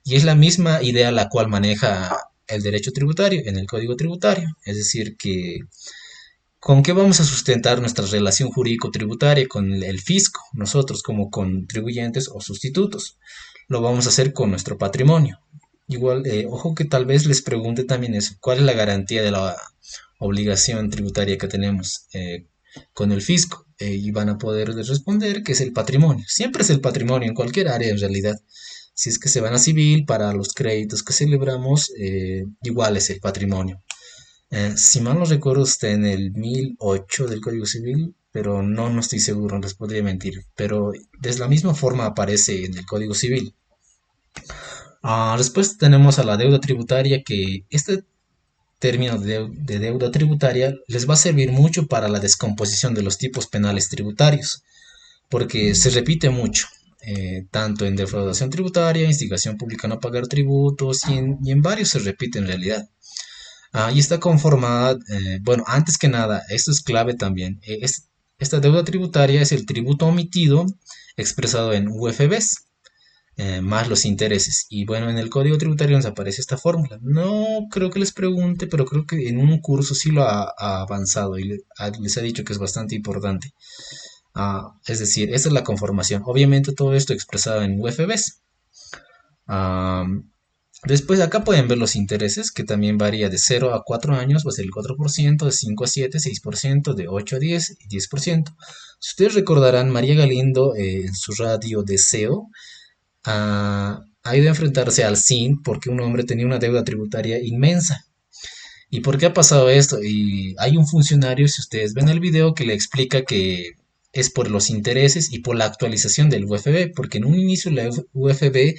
Y es la misma idea la cual maneja el derecho tributario en el Código Tributario. Es decir, que ¿Con qué vamos a sustentar nuestra relación jurídico-tributaria con el fisco, nosotros como contribuyentes o sustitutos? Lo vamos a hacer con nuestro patrimonio. Igual, ojo que tal vez les pregunte también eso, ¿cuál es la garantía de la obligación tributaria que tenemos con el fisco? Y van a poder responder que es el patrimonio. Siempre es el patrimonio en cualquier área en realidad. Si es que se van a civil, para los créditos que celebramos, igual es el patrimonio. Si mal no recuerdo, está en el 1008 del Código Civil, pero no estoy seguro, les podría mentir. Pero de la misma forma aparece en el Código Civil. Después tenemos a la deuda tributaria, que este término de deuda tributaria les va a servir mucho para la descomposición de los tipos penales tributarios, porque se repite mucho. Tanto en defraudación tributaria, instigación pública a no pagar tributos y en varios se repite en realidad. Y está conformada, bueno, antes que nada, esto es clave también. Esta deuda tributaria es el tributo omitido expresado en UFBs, más los intereses. Y bueno, en el código tributario nos aparece esta fórmula. No creo que les pregunte, pero creo que en un curso sí lo ha avanzado y les ha dicho que es bastante importante. Es decir, esta es la conformación. Obviamente todo esto expresado en UFBs. Ah, Después acá pueden ver los intereses, que también varía de 0 a 4 años, va a ser el 4%, de 5 a 7, 6%, de 8 a 10 y 10%. Si ustedes recordarán, María Galindo en su radio Deseo ha ido a enfrentarse al SIN porque un hombre tenía una deuda tributaria inmensa. ¿Y por qué ha pasado esto? Y hay un funcionario, si ustedes ven el video, que le explica que es por los intereses y por la actualización del UFB, porque en un inicio la UFB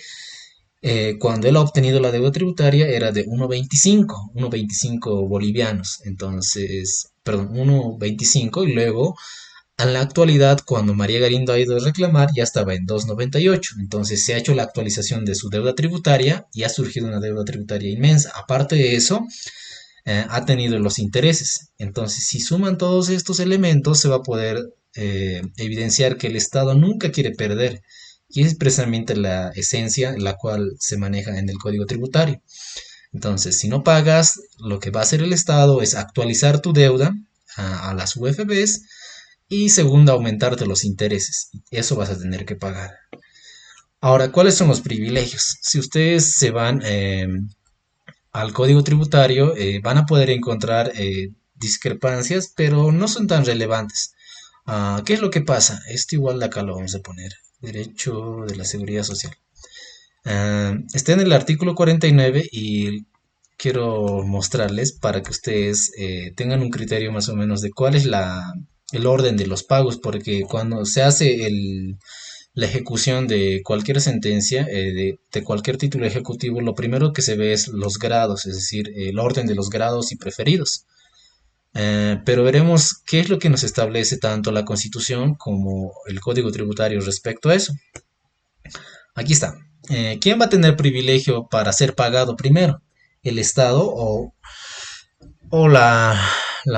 cuando él ha obtenido la deuda tributaria era de 1.25 bolivianos, entonces, perdón, 1.25 y luego en la actualidad cuando María Galindo ha ido a reclamar ya estaba en 2.98, entonces se ha hecho la actualización de su deuda tributaria y ha surgido una deuda tributaria inmensa. Aparte de eso, ha tenido los intereses. Entonces, si suman todos estos elementos, se va a poder evidenciar que el Estado nunca quiere perder. Y es precisamente la esencia en la cual se maneja en el Código Tributario. Entonces, si no pagas, lo que va a hacer el Estado es actualizar tu deuda a las UFBs y segundo, aumentarte los intereses. Eso vas a tener que pagar. Ahora, ¿cuáles son los privilegios? Si ustedes se van al código tributario, van a poder encontrar discrepancias, pero no son tan relevantes. ¿Qué es lo que pasa? Esto igual de acá lo vamos a poner. Derecho de la seguridad social. Está en el artículo 49 y quiero mostrarles para que ustedes tengan un criterio más o menos de cuál es el orden de los pagos, porque cuando se hace la ejecución de cualquier sentencia, de cualquier título ejecutivo, lo primero que se ve es los grados, es decir, el orden de los grados y preferidos. Pero veremos qué es lo que nos establece tanto la Constitución como el Código Tributario respecto a eso. Aquí está. ¿Quién va a tener privilegio para ser pagado primero? ¿El Estado o la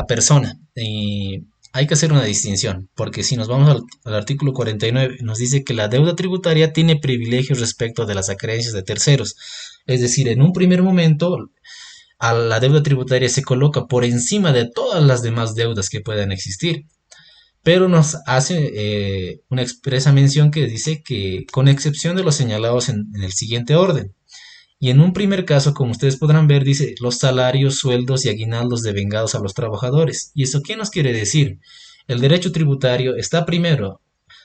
persona? Hay que hacer una distinción, porque si nos vamos al artículo 49, nos dice que la deuda tributaria tiene privilegios respecto de las acreencias de terceros. Es decir, en un primer momento, a la deuda tributaria se coloca por encima de todas las demás deudas que puedan existir. Pero nos hace una expresa mención que dice que con excepción de los señalados en el siguiente orden. Y en un primer caso, como ustedes podrán ver, dice los salarios, sueldos y aguinaldos devengados a los trabajadores. ¿Y eso qué nos quiere decir? El derecho tributario está primero,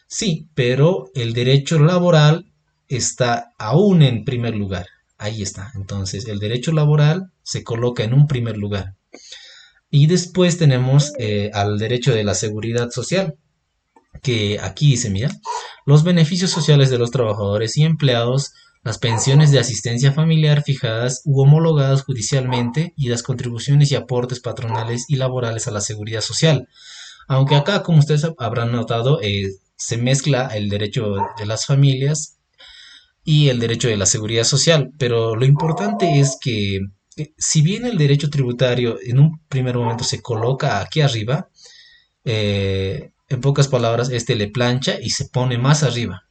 sí, pero el derecho laboral está aún en primer lugar. Ahí está. Entonces, el derecho laboral se coloca en un primer lugar. Y después tenemos al derecho de la seguridad social, que aquí dice, mira, los beneficios sociales de los trabajadores y empleados, las pensiones de asistencia familiar fijadas u homologadas judicialmente y las contribuciones y aportes patronales y laborales a la seguridad social. Aunque acá, como ustedes habrán notado, se mezcla el derecho de las familias y el derecho de la seguridad social, pero lo importante es que si bien el derecho tributario en un primer momento se coloca aquí arriba, en pocas palabras, este le plancha y se pone más arriba.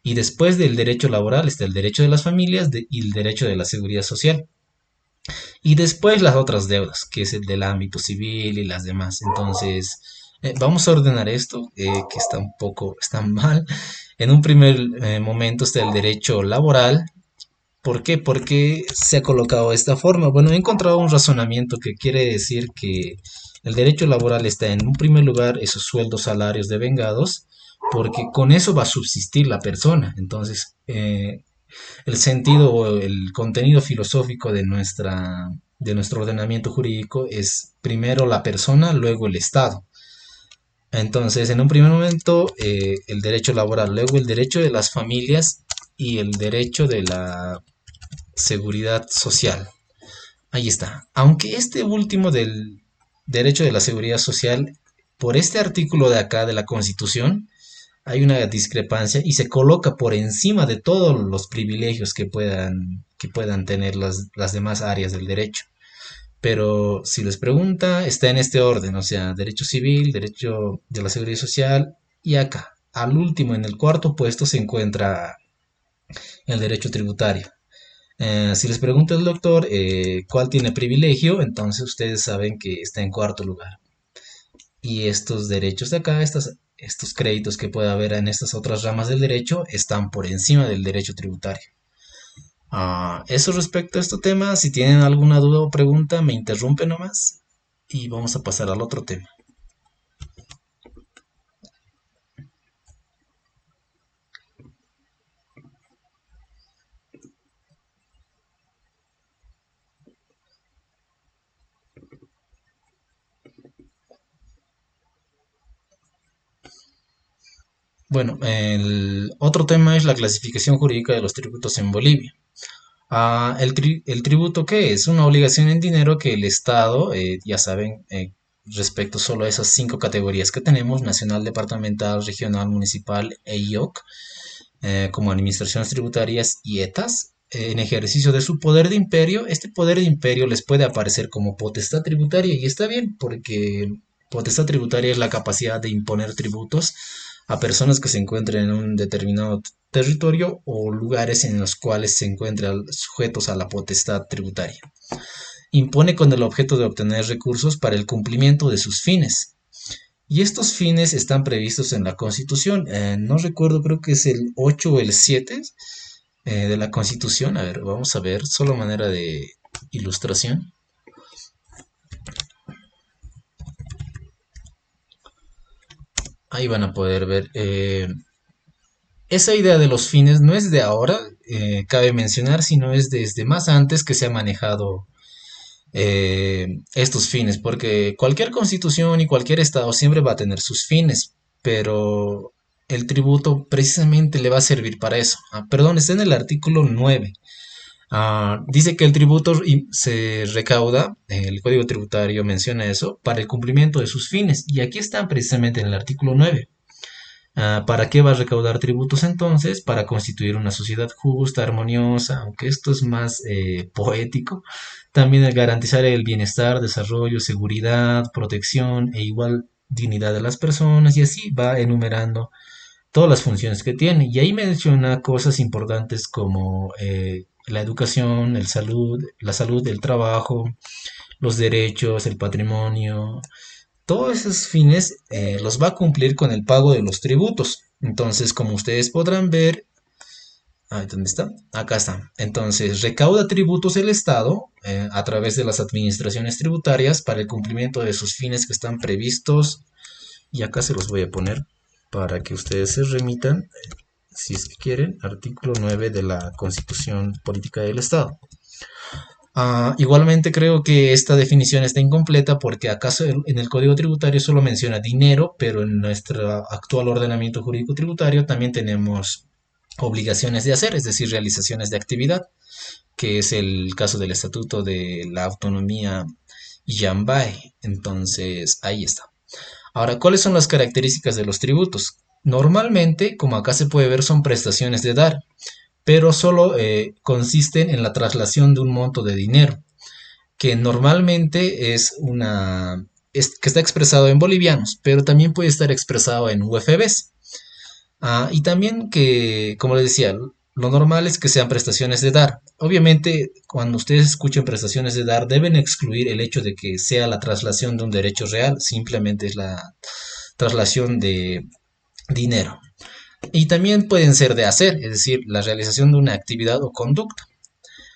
Y después del derecho laboral está el derecho de las familias y el derecho de la seguridad social. Y después las otras deudas, que es el del ámbito civil y las demás. Entonces, vamos a ordenar esto, que está un poco, está mal. En un primer momento está el derecho laboral. ¿Por qué? Porque se ha colocado de esta forma. Bueno, he encontrado un razonamiento que quiere decir que el derecho laboral está en un primer lugar esos sueldos, salarios devengados, porque con eso va a subsistir la persona. Entonces, el sentido o el contenido filosófico de nuestro ordenamiento jurídico es primero la persona, luego el Estado. Entonces, en un primer momento, el derecho laboral, luego el derecho de las familias y el derecho de la seguridad social. Ahí está. Aunque este último del derecho de la seguridad social, por este artículo de acá de la Constitución, hay una discrepancia y se coloca por encima de todos los privilegios que puedan tener las demás áreas del derecho. Pero si les pregunta, está en este orden, o sea, derecho civil, derecho de la seguridad social y acá, al último, en el cuarto puesto, se encuentra el derecho tributario. Si les pregunta el doctor cuál tiene privilegio, entonces ustedes saben que está en cuarto lugar. Y estos derechos de acá, estos créditos que puede haber en estas otras ramas del derecho, están por encima del derecho tributario. Eso respecto a este tema, si tienen alguna duda o pregunta, me interrumpen nomás y vamos a pasar al otro tema. Bueno, el otro tema es la clasificación jurídica de los tributos en Bolivia. El tributo, ¿qué es? Una obligación en dinero que el Estado, ya saben, respecto solo a esas cinco categorías que tenemos, nacional, departamental, regional, municipal e IOC, como administraciones tributarias y ETAs, en ejercicio de su poder de imperio, este poder de imperio les puede aparecer como potestad tributaria y está bien porque potestad tributaria es la capacidad de imponer tributos a personas que se encuentren en un determinado territorio o lugares en los cuales se encuentran sujetos a la potestad tributaria. Impone con el objeto de obtener recursos para el cumplimiento de sus fines. Y estos fines están previstos en la Constitución. No recuerdo, creo que es el 8 o el 7 de la Constitución. A ver, vamos a ver, solo manera de ilustración. Ahí van a poder ver. Esa idea de los fines no es de ahora, cabe mencionar, sino es desde más antes que se ha manejado estos fines, porque cualquier constitución y cualquier estado siempre va a tener sus fines, pero el tributo precisamente le va a servir para eso. Perdón, está en el artículo 9. Dice que el tributo se recauda, el Código Tributario menciona eso, para el cumplimiento de sus fines, y aquí están precisamente en el artículo 9. ¿Para qué va a recaudar tributos entonces? Para constituir una sociedad justa, armoniosa, aunque esto es más poético. También el garantizar el bienestar, desarrollo, seguridad, protección e igual dignidad de las personas y así va enumerando todas las funciones que tiene. Y ahí menciona cosas importantes como la educación, la salud, el trabajo, los derechos, el patrimonio, todos esos fines los va a cumplir con el pago de los tributos. Entonces, como ustedes podrán ver, ¿dónde está? Acá está. Entonces, recauda tributos el Estado a través de las administraciones tributarias para el cumplimiento de sus fines que están previstos. Y acá se los voy a poner para que ustedes se remitan, si es que quieren, artículo 9 de la Constitución Política del Estado. Igualmente creo que esta definición está incompleta porque acaso en el Código Tributario solo menciona dinero, pero en nuestro actual ordenamiento jurídico tributario también tenemos obligaciones de hacer, es decir, realizaciones de actividad, que es el caso del Estatuto de la Autonomía Yambay. Entonces, ahí está. Ahora, ¿cuáles son las características de los tributos? Normalmente, como acá se puede ver, son prestaciones de dar, pero solo consisten en la traslación de un monto de dinero, que normalmente que está expresado en bolivianos, pero también puede estar expresado en UFBs. Y también que, como les decía, lo normal es que sean prestaciones de dar. Obviamente, cuando ustedes escuchen prestaciones de dar, deben excluir el hecho de que sea la traslación de un derecho real, simplemente es la traslación de dinero. Y también pueden ser de hacer, es decir, la realización de una actividad o conducta.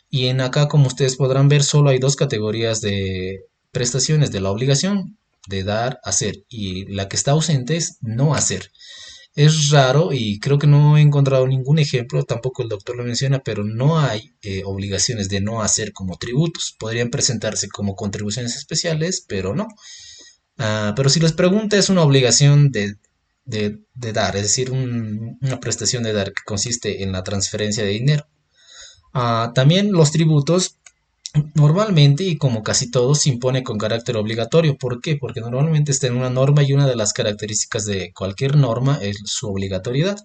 Y en acá, como ustedes podrán ver, solo hay dos categorías de prestaciones de la obligación de dar, hacer, y la que está ausente es no hacer. Es raro y creo que no he encontrado ningún ejemplo, tampoco el doctor lo menciona, pero no hay obligaciones de no hacer como tributos. Podrían presentarse como contribuciones especiales, pero no. Pero si les pregunta, es una obligación de dar, es decir, una prestación de dar que consiste en la transferencia de dinero. También los tributos normalmente, y como casi todo, se impone con carácter obligatorio. ¿Por qué? Porque normalmente está en una norma y una de las características de cualquier norma es su obligatoriedad.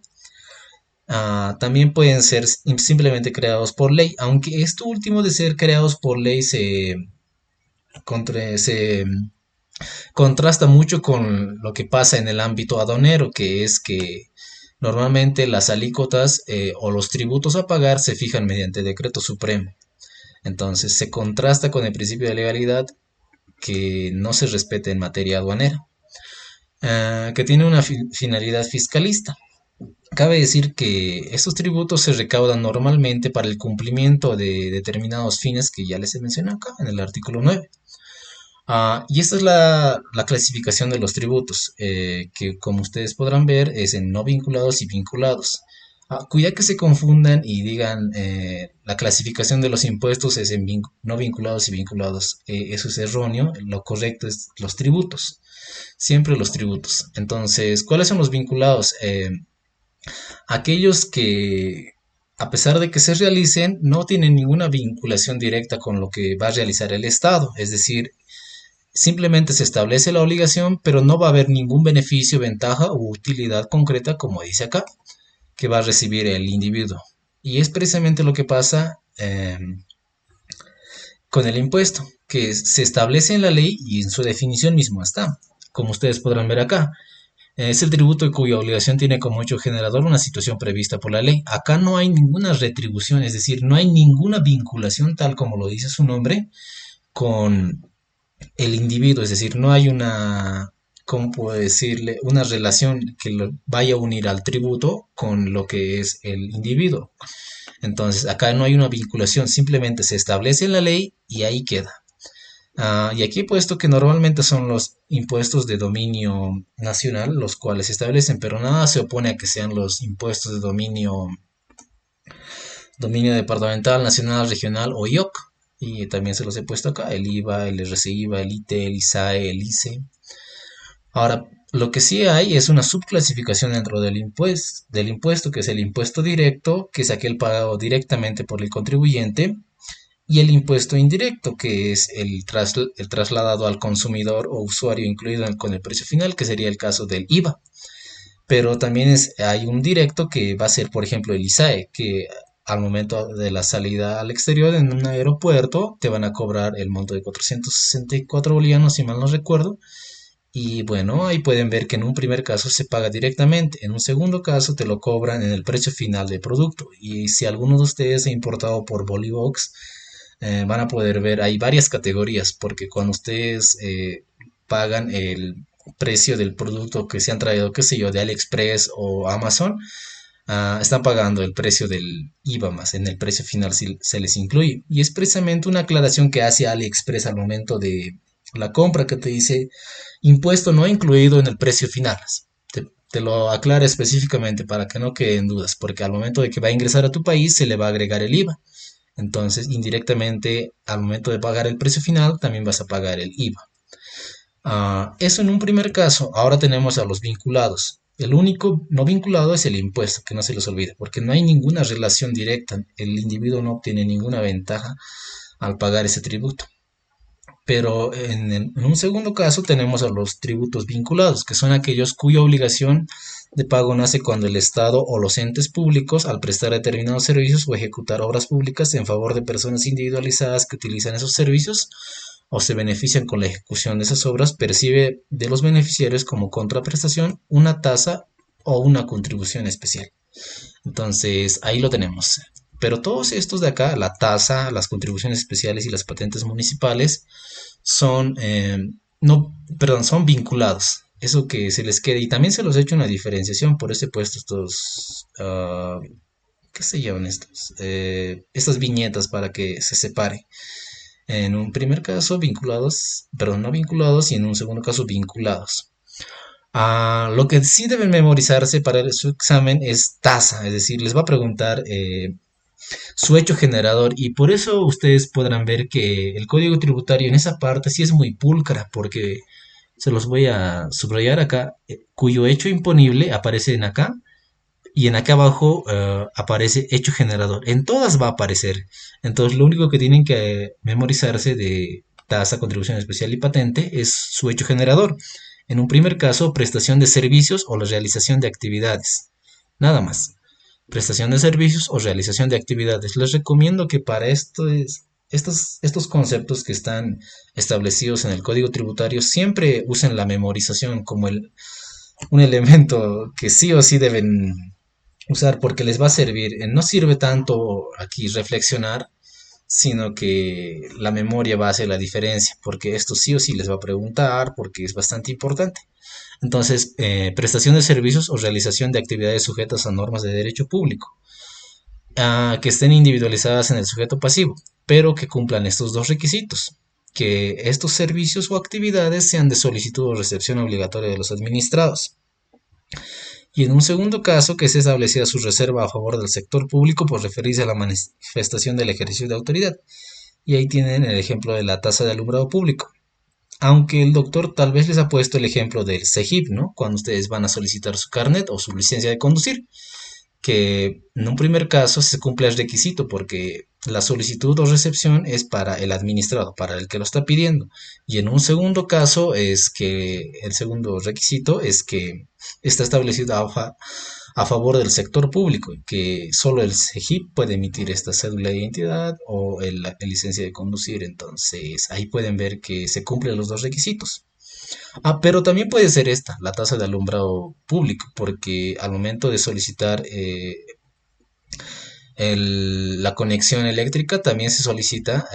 También pueden ser simplemente creados por ley, aunque esto último de ser creados por ley se contrasta mucho con lo que pasa en el ámbito aduanero, que es que normalmente las alícuotas o los tributos a pagar se fijan mediante decreto supremo. Entonces se contrasta con el principio de legalidad que no se respeta en materia aduanera, que tiene una finalidad fiscalista. Cabe decir que estos tributos se recaudan normalmente para el cumplimiento de determinados fines que ya les he mencionado acá en el artículo 9. Y esta es la clasificación de los tributos, que como ustedes podrán ver es en no vinculados y vinculados. Cuida que se confundan y digan la clasificación de los impuestos es en no vinculados y vinculados. Eso es erróneo, lo correcto es los tributos, siempre los tributos. Entonces, ¿cuáles son los vinculados? Aquellos que, a pesar de que se realicen, no tienen ninguna vinculación directa con lo que va a realizar el Estado, es decir, simplemente se establece la obligación, pero no va a haber ningún beneficio, ventaja u utilidad concreta, como dice acá, que va a recibir el individuo. Y es precisamente lo que pasa con el impuesto, que se establece en la ley y en su definición mismo está, como ustedes podrán ver acá. Es el tributo cuya obligación tiene como hecho generador una situación prevista por la ley. Acá no hay ninguna retribución, es decir, no hay ninguna vinculación, tal como lo dice su nombre, con el individuo, es decir, no hay una, ¿cómo puedo decirle? Una relación que lo vaya a unir al tributo con lo que es el individuo. Entonces, acá no hay una vinculación, simplemente se establece en la ley y ahí queda. Y aquí he puesto que normalmente son los impuestos de dominio nacional los cuales se establecen, pero nada se opone a que sean los impuestos de dominio departamental, nacional, regional o IOC. Y también se los he puesto acá, el IVA, el RCIVA, el ITE, el ISAE, el ICE. Ahora, lo que sí hay es una subclasificación dentro del impuesto, que es el impuesto directo, que es aquel pagado directamente por el contribuyente, y el impuesto indirecto, que es el trasladado al consumidor o usuario incluido con el precio final, que sería el caso del IVA. Pero también hay un directo que va a ser, por ejemplo, el ISAE, que al momento de la salida al exterior en un aeropuerto te van a cobrar el monto de 464 bolivianos, si mal no recuerdo. Y bueno, ahí pueden ver que en un primer caso se paga directamente, en un segundo caso te lo cobran en el precio final del producto. Y si alguno de ustedes ha importado por Bolivox, van a poder ver, hay varias categorías, porque cuando ustedes pagan el precio del producto que se han traído, qué sé yo, de AliExpress o Amazon, están pagando el precio del IVA más en el precio final si se les incluye. Y es precisamente una aclaración que hace AliExpress al momento de la compra que te dice impuesto no incluido en el precio final. Te lo aclara específicamente para que no queden dudas, porque al momento de que va a ingresar a tu país se le va a agregar el IVA. Entonces, indirectamente, al momento de pagar el precio final, también vas a pagar el IVA. Eso en un primer caso. Ahora tenemos a los vinculados. El único no vinculado es el impuesto, que no se les olvide, porque no hay ninguna relación directa. El individuo no obtiene ninguna ventaja al pagar ese tributo. Pero en un segundo caso tenemos a los tributos vinculados, que son aquellos cuya obligación de pago nace cuando el Estado o los entes públicos, al prestar determinados servicios o ejecutar obras públicas en favor de personas individualizadas que utilizan esos servicios o se benefician con la ejecución de esas obras, percibe de los beneficiarios como contraprestación una tasa o una contribución especial. Entonces, ahí lo tenemos. Pero todos estos de acá, la tasa, las contribuciones especiales y las patentes municipales, son, no, perdón, son vinculados. Eso que se les quede. Y también se los he hecho una diferenciación, por eso he puesto estos, ¿qué se llaman estos? Estas viñetas para que se separe. En un primer caso vinculados, perdón, no vinculados y en un segundo caso vinculados. Lo que sí deben memorizarse para su examen es tasa, es decir, les va a preguntar su hecho generador y por eso ustedes podrán ver que el código tributario en esa parte sí es muy pulcra porque se los voy a subrayar acá, cuyo hecho imponible aparece en acá y en acá abajo aparece hecho generador. En todas va a aparecer. Entonces lo único que tienen que memorizarse de tasa, contribución especial y patente es su hecho generador. En un primer caso, prestación de servicios o la realización de actividades. Nada más. Prestación de servicios o realización de actividades. Les recomiendo que para estos conceptos que están establecidos en el Código Tributario siempre usen la memorización como un elemento que sí o sí deben usar porque les va a servir. No sirve tanto aquí reflexionar, sino que la memoria va a hacer la diferencia, porque esto sí o sí les va a preguntar, porque es bastante importante. Entonces, prestación de servicios o realización de actividades sujetas a normas de derecho público, que estén individualizadas en el sujeto pasivo, pero que cumplan estos dos requisitos. Que estos servicios o actividades sean de solicitud o recepción obligatoria de los administrados. Y en un segundo caso, que se establecida su reserva a favor del sector público por referirse a la manifestación del ejercicio de autoridad. Y ahí tienen el ejemplo de la tasa de alumbrado público. Aunque el doctor tal vez les ha puesto el ejemplo del CEGIP, ¿no? Cuando ustedes van a solicitar su carnet o su licencia de conducir, que en un primer caso se cumple el requisito porque la solicitud o recepción es para el administrado, para el que lo está pidiendo. Y en un segundo caso es que el segundo requisito es que está establecido a favor del sector público, que solo el CEGIP puede emitir esta cédula de identidad o la licencia de conducir. Entonces ahí pueden ver que se cumplen los dos requisitos. Pero también puede ser esta, la tasa de alumbrado público, porque al momento de solicitar la conexión eléctrica también se solicita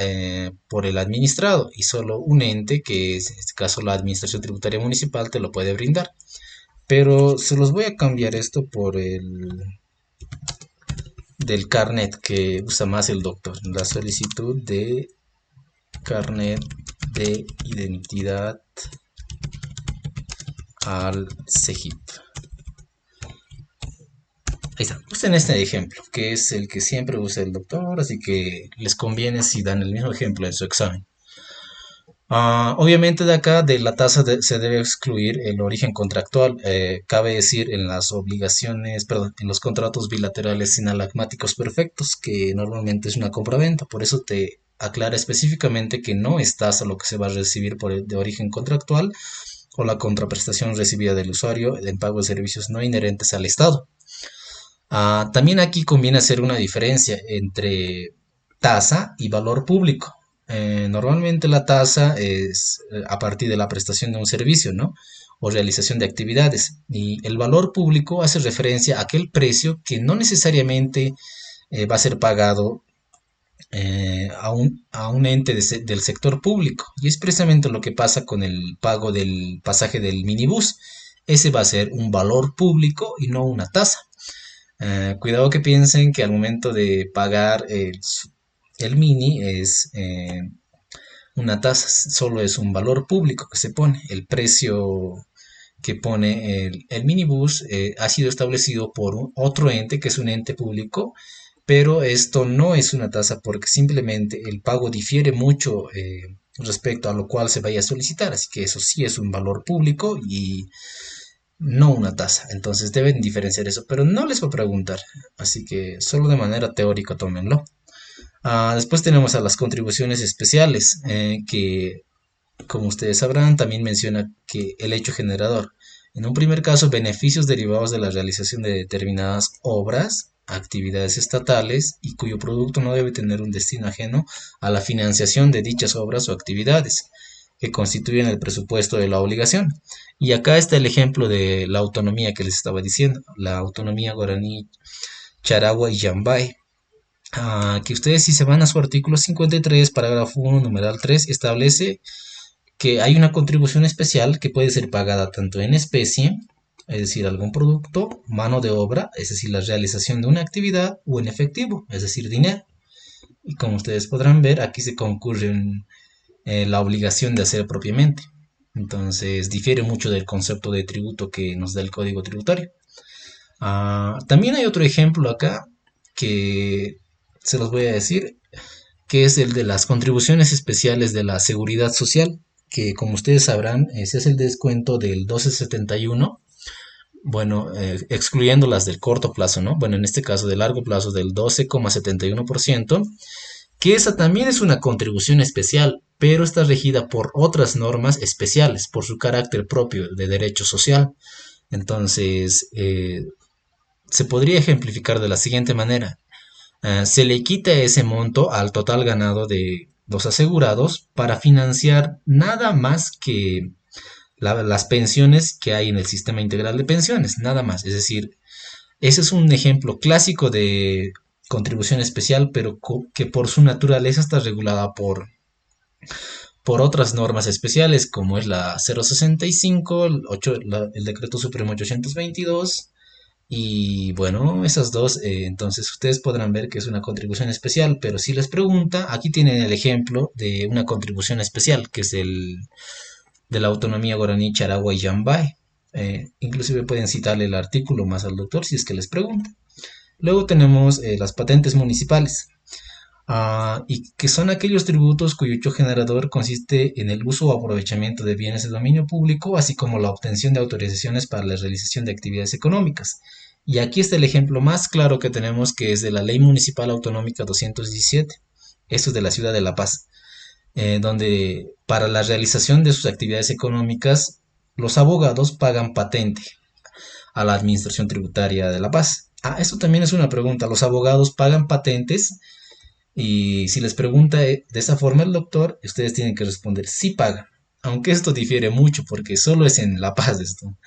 por el administrado y solo un ente, que es en este caso la Administración Tributaria Municipal, te lo puede brindar. Pero se los voy a cambiar esto por el del carnet que usa más el doctor, la solicitud de carnet de identidad al CEGIP. Ahí está, usen este ejemplo, que es el que siempre usa el doctor, así que les conviene si dan el mismo ejemplo en su examen. Obviamente de acá de la tasa se debe excluir el origen contractual, cabe decir en las obligaciones, perdón, en los contratos bilaterales sinalagmáticos perfectos, que normalmente es una compraventa, por eso te aclara específicamente que no es tasa lo que se va a recibir de origen contractual o la contraprestación recibida del usuario en pago de servicios no inherentes al Estado. También aquí conviene hacer una diferencia entre tasa y valor público. Normalmente la tasa es a partir de la prestación de un servicio, ¿no? O realización de actividades. Y el valor público hace referencia a aquel precio que no necesariamente va a ser pagado a un ente del sector público. Y es precisamente lo que pasa con el pago del pasaje del minibús. Ese va a ser un valor público y no una tasa. Cuidado que piensen que al momento de pagar el mini es una tasa, solo es un valor público que se pone. El precio que pone el minibús ha sido establecido por otro ente que es un ente público, pero esto no es una tasa porque simplemente el pago difiere mucho respecto a lo cual se vaya a solicitar, así que eso sí es un valor público y no una tasa. Entonces deben diferenciar eso, pero no les voy a preguntar, así que solo de manera teórica tómenlo. Después tenemos a las contribuciones especiales, que como ustedes sabrán también menciona que el hecho generador. En un primer caso, beneficios derivados de la realización de determinadas obras, actividades estatales y cuyo producto no debe tener un destino ajeno a la financiación de dichas obras o actividades que constituyen el presupuesto de la obligación. Y acá está el ejemplo de la autonomía que les estaba diciendo, la autonomía guaraní Charagua y Yambay. Que ustedes, si se van a su artículo 53, parágrafo 1, numeral 3, establece que hay una contribución especial que puede ser pagada tanto en especie, es decir, algún producto, mano de obra, es decir, la realización de una actividad, o en efectivo, es decir, dinero. Y como ustedes podrán ver, aquí se concurre la obligación de hacer propiamente. Entonces, difiere mucho del concepto de tributo que nos da el Código Tributario. También hay otro ejemplo acá que se los voy a decir, que es el de las contribuciones especiales de la seguridad social, que como ustedes sabrán, ese es el descuento del 1271, bueno, excluyendo las del corto plazo, ¿no? Bueno, en este caso de largo plazo del 12,71%, que esa también es una contribución especial, pero está regida por otras normas especiales, por su carácter propio de derecho social. Entonces, se podría ejemplificar de la siguiente manera. Se le quita ese monto al total ganado de los asegurados para financiar nada más que las pensiones que hay en el sistema integral de pensiones, nada más. Es decir, ese es un ejemplo clásico de contribución especial, pero que por su naturaleza está regulada por otras normas especiales, como es la 065, el Decreto Supremo 822. Y bueno, esas dos, entonces ustedes podrán ver que es una contribución especial, pero si les pregunta, aquí tienen el ejemplo de una contribución especial, que es el de la autonomía guaraní Charagua y Yambay. Inclusive pueden citarle el artículo más al doctor si es que les pregunta. Luego tenemos las patentes municipales, y que son aquellos tributos cuyo hecho generador consiste en el uso o aprovechamiento de bienes de dominio público, así como la obtención de autorizaciones para la realización de actividades económicas. Y aquí está el ejemplo más claro que tenemos, que es de la Ley Municipal Autonómica 217. Esto es de la ciudad de La Paz, donde para la realización de sus actividades económicas los abogados pagan patente a la Administración Tributaria de La Paz. Esto también es una pregunta. ¿Los abogados pagan patentes? Y si les pregunta de esa forma el doctor, ustedes tienen que responder sí pagan. Aunque esto difiere mucho porque solo es en La Paz esto.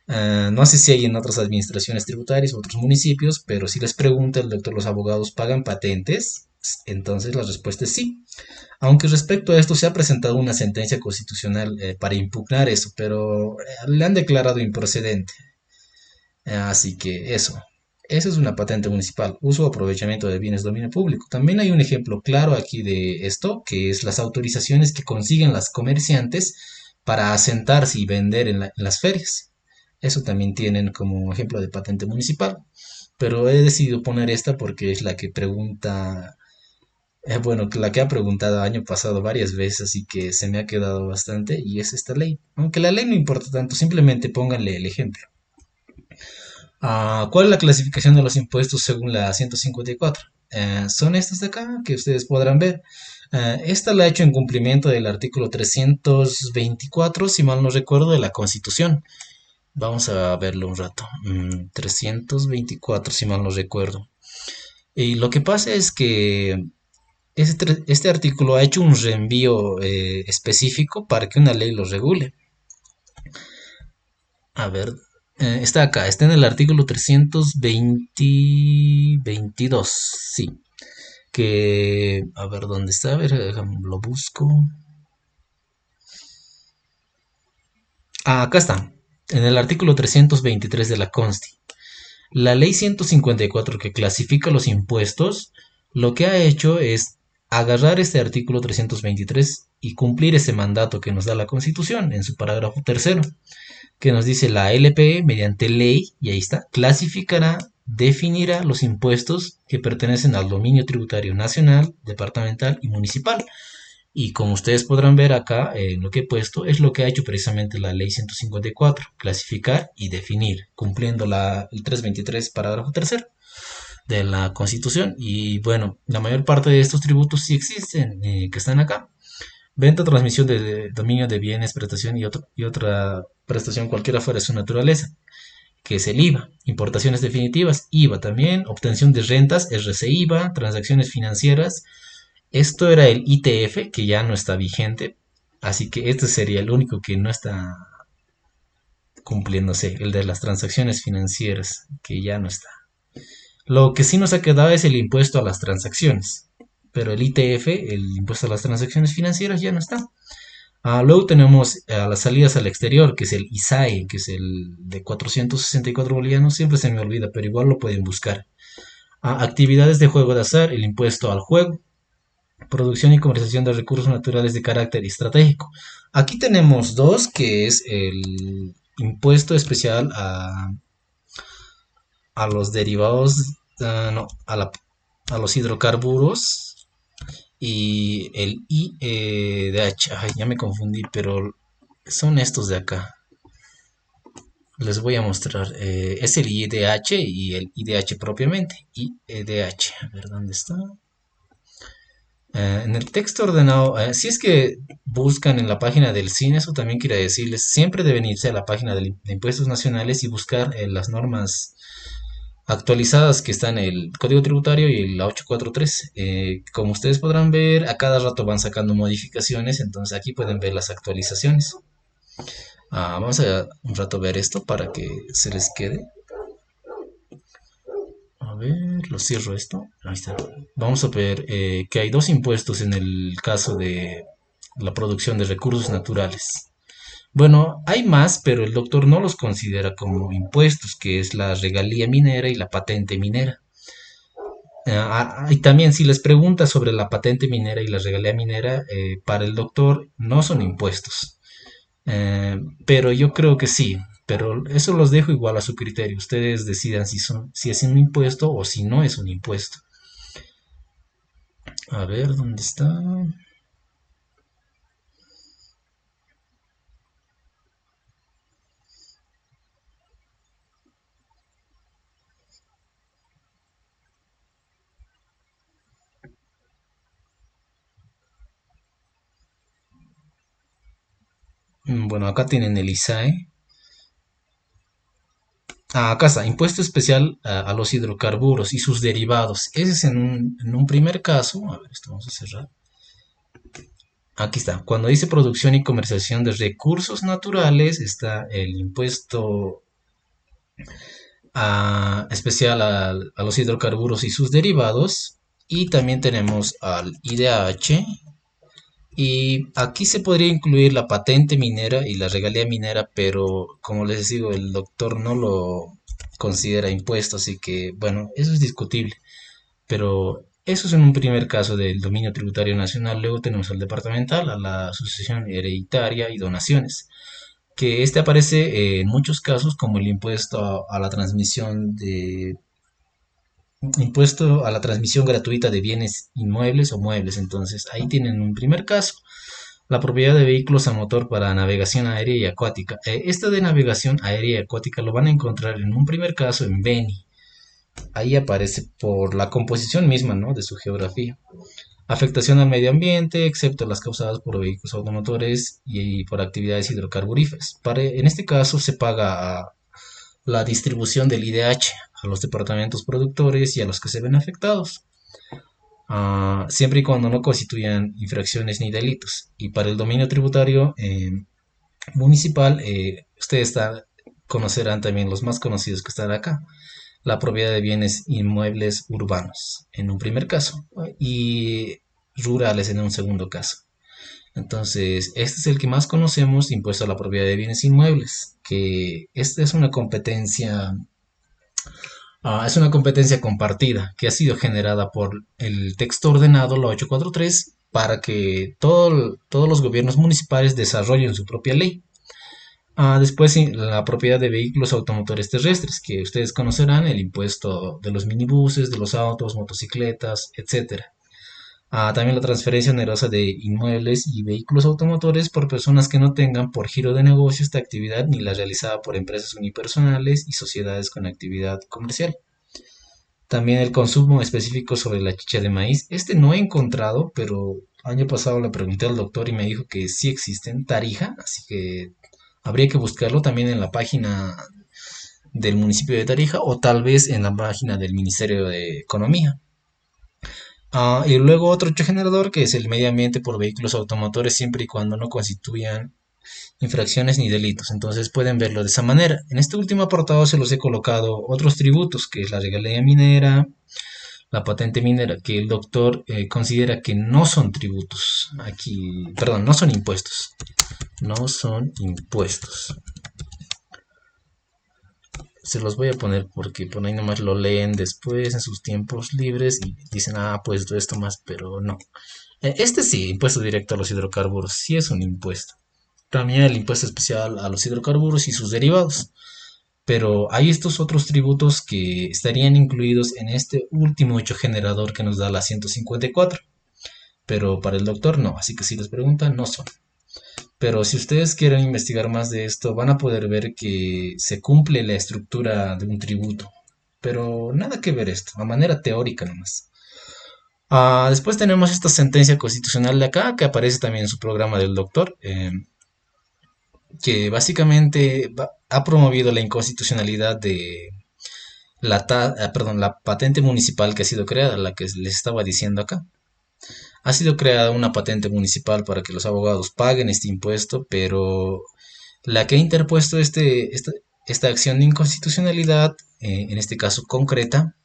No sé si hay en otras administraciones tributarias o otros municipios, pero si les pregunta el doctor, ¿los abogados pagan patentes? Entonces la respuesta es sí. Aunque respecto a esto se ha presentado una sentencia constitucional para impugnar eso, pero le han declarado improcedente. Así que eso es una patente municipal, uso o aprovechamiento de bienes de dominio público. También hay un ejemplo claro aquí de esto, que es las autorizaciones que consiguen las comerciantes para asentarse y vender en las ferias. Eso también tienen como ejemplo de patente municipal. Pero he decidido poner esta porque es la que pregunta, bueno, la que ha preguntado año pasado varias veces, así que se me ha quedado bastante, y es esta ley. Aunque la ley no importa tanto, simplemente pónganle el ejemplo. ¿Cuál es la clasificación de los impuestos según la 154? Son estas de acá que ustedes podrán ver. Esta la he hecho en cumplimiento del artículo 324, si mal no recuerdo, de la Constitución. Vamos a verlo un rato. 324, si mal no recuerdo. Y lo que pasa es que este artículo ha hecho un reenvío específico para que una ley lo regule. A ver, está acá, está en el artículo 322, sí. Que, a ver, ¿dónde está? A ver, lo busco. Acá está, en el artículo 323 de la Consti. La ley 154 que clasifica los impuestos, lo que ha hecho es agarrar este artículo 323 y cumplir ese mandato que nos da la Constitución en su parágrafo tercero, que nos dice la LP mediante ley, y ahí está, clasificará, definirá los impuestos que pertenecen al dominio tributario nacional, departamental y municipal. Y como ustedes podrán ver acá, en lo que he puesto, es lo que ha hecho precisamente la ley 154, clasificar y definir, cumpliendo el 323, parágrafo tercero de la Constitución. Y bueno, la mayor parte de estos tributos sí existen, que están acá. Venta, transmisión de dominio de bienes, prestación y otra prestación cualquiera fuera de su naturaleza, que es el IVA. Importaciones definitivas, IVA también. Obtención de rentas, RC-IVA. Transacciones financieras. Esto era el ITF, que ya no está vigente. Así que este sería el único que no está cumpliéndose, el de las transacciones financieras, que ya no está. Lo que sí nos ha quedado es el impuesto a las transacciones, pero el ITF, el impuesto a las transacciones financieras, ya no está. Luego tenemos las salidas al exterior, que es el ISAE, que es el de 464 bolivianos, siempre se me olvida, pero igual lo pueden buscar. Actividades de juego de azar, el impuesto al juego, producción y comercialización de recursos naturales de carácter estratégico. Aquí tenemos dos, que es el impuesto especial a los derivados, no, a los hidrocarburos y el IDH. Ay, ya me confundí, pero son estos de acá. Les voy a mostrar. Es el IDH y el IDH propiamente. IDH. A ver dónde está. En el texto ordenado, si es que buscan en la página del cine, eso también quiere decirles, siempre deben irse a la página de Impuestos Nacionales y buscar las normas actualizadas que están en el Código Tributario y la 843. Como ustedes podrán ver, a cada rato van sacando modificaciones, entonces aquí pueden ver las actualizaciones. Vamos a un rato ver esto para que se les quede. A ver, lo cierro esto. Ahí está. Vamos a ver que hay dos impuestos en el caso de la producción de recursos naturales. Bueno, hay más, pero el doctor no los considera como impuestos, que es la regalía minera y la patente minera. Y también si les pregunta sobre la patente minera y la regalía minera, para el doctor no son impuestos. Pero yo creo que sí, pero eso los dejo igual a su criterio. Ustedes decidan si es un impuesto o si no es un impuesto. A ver, ¿dónde está? Bueno, acá tienen el ISAE. Acá está, impuesto especial a los hidrocarburos y sus derivados. Ese es en un primer caso. A ver, esto vamos a cerrar. Aquí está. Cuando dice producción y comercialización de recursos naturales, está el impuesto especial a los hidrocarburos y sus derivados. Y también tenemos al IDH. Y aquí se podría incluir la patente minera y la regalía minera, pero como les digo, el doctor no lo considera impuesto, así que bueno, eso es discutible. Pero eso es en un primer caso del dominio tributario nacional. Luego tenemos al departamental, a la sucesión hereditaria y donaciones, que este aparece en muchos casos como el a la transmisión de impuesto a la transmisión gratuita de bienes inmuebles o muebles. Entonces ahí tienen un primer caso. La propiedad de vehículos a motor para navegación aérea y acuática. Esta de navegación aérea y acuática lo van a encontrar en un primer caso en Beni. Ahí aparece por la composición misma, ¿no?, de su geografía. Afectación al medio ambiente, excepto las causadas por vehículos automotores y por actividades hidrocarburíferas. En este caso se paga la distribución del IDH a los departamentos productores y a los que se ven afectados, siempre y cuando no constituyan infracciones ni delitos. Y para el dominio tributario municipal, ustedes conocerán también los más conocidos que están acá: la propiedad de bienes inmuebles urbanos en un primer caso y rurales en un segundo caso. Entonces, este es el que más conocemos, impuesto a la propiedad de bienes inmuebles, que esta es una competencia compartida que ha sido generada por el texto ordenado, la 843, para que todos los gobiernos municipales desarrollen su propia ley. Después, sí, la propiedad de vehículos automotores terrestres, que ustedes conocerán, el impuesto de los minibuses, de los autos, motocicletas, etcétera. También la transferencia onerosa de inmuebles y vehículos automotores por personas que no tengan por giro de negocio esta actividad ni la realizada por empresas unipersonales y sociedades con actividad comercial. También el consumo específico sobre la chicha de maíz. Este no he encontrado, pero año pasado le pregunté al doctor y me dijo que sí existe en Tarija, así que habría que buscarlo también en la página del municipio de Tarija o tal vez en la página del Ministerio de Economía. Y luego otro hecho generador, que es el medio ambiente por vehículos automotores, siempre y cuando no constituyan infracciones ni delitos. Entonces pueden verlo de esa manera. En este último apartado se los he colocado otros tributos, que es la regalía minera, la patente minera, que el doctor considera que no son tributos. Aquí, perdón, no son impuestos. No son impuestos. Se los voy a poner porque por ahí nomás lo leen después en sus tiempos libres y dicen, ah, pues esto más, pero no. Este sí, impuesto directo a los hidrocarburos, sí es un impuesto. También el impuesto especial a los hidrocarburos y sus derivados. Pero hay estos otros tributos que estarían incluidos en este último hecho generador que nos da la 154. Pero para el doctor no, así que si les preguntan, no son. Pero si ustedes quieren investigar más de esto, van a poder ver que se cumple la estructura de un tributo. Pero nada que ver esto, a manera teórica nomás. Después tenemos esta sentencia constitucional de acá, que aparece también en su programa del doctor, que básicamente ha promovido la inconstitucionalidad de la patente municipal que ha sido creada, la que les estaba diciendo acá. Ha sido creada una patente municipal para que los abogados paguen este impuesto, pero la que ha interpuesto esta acción de inconstitucionalidad, en este caso concreta,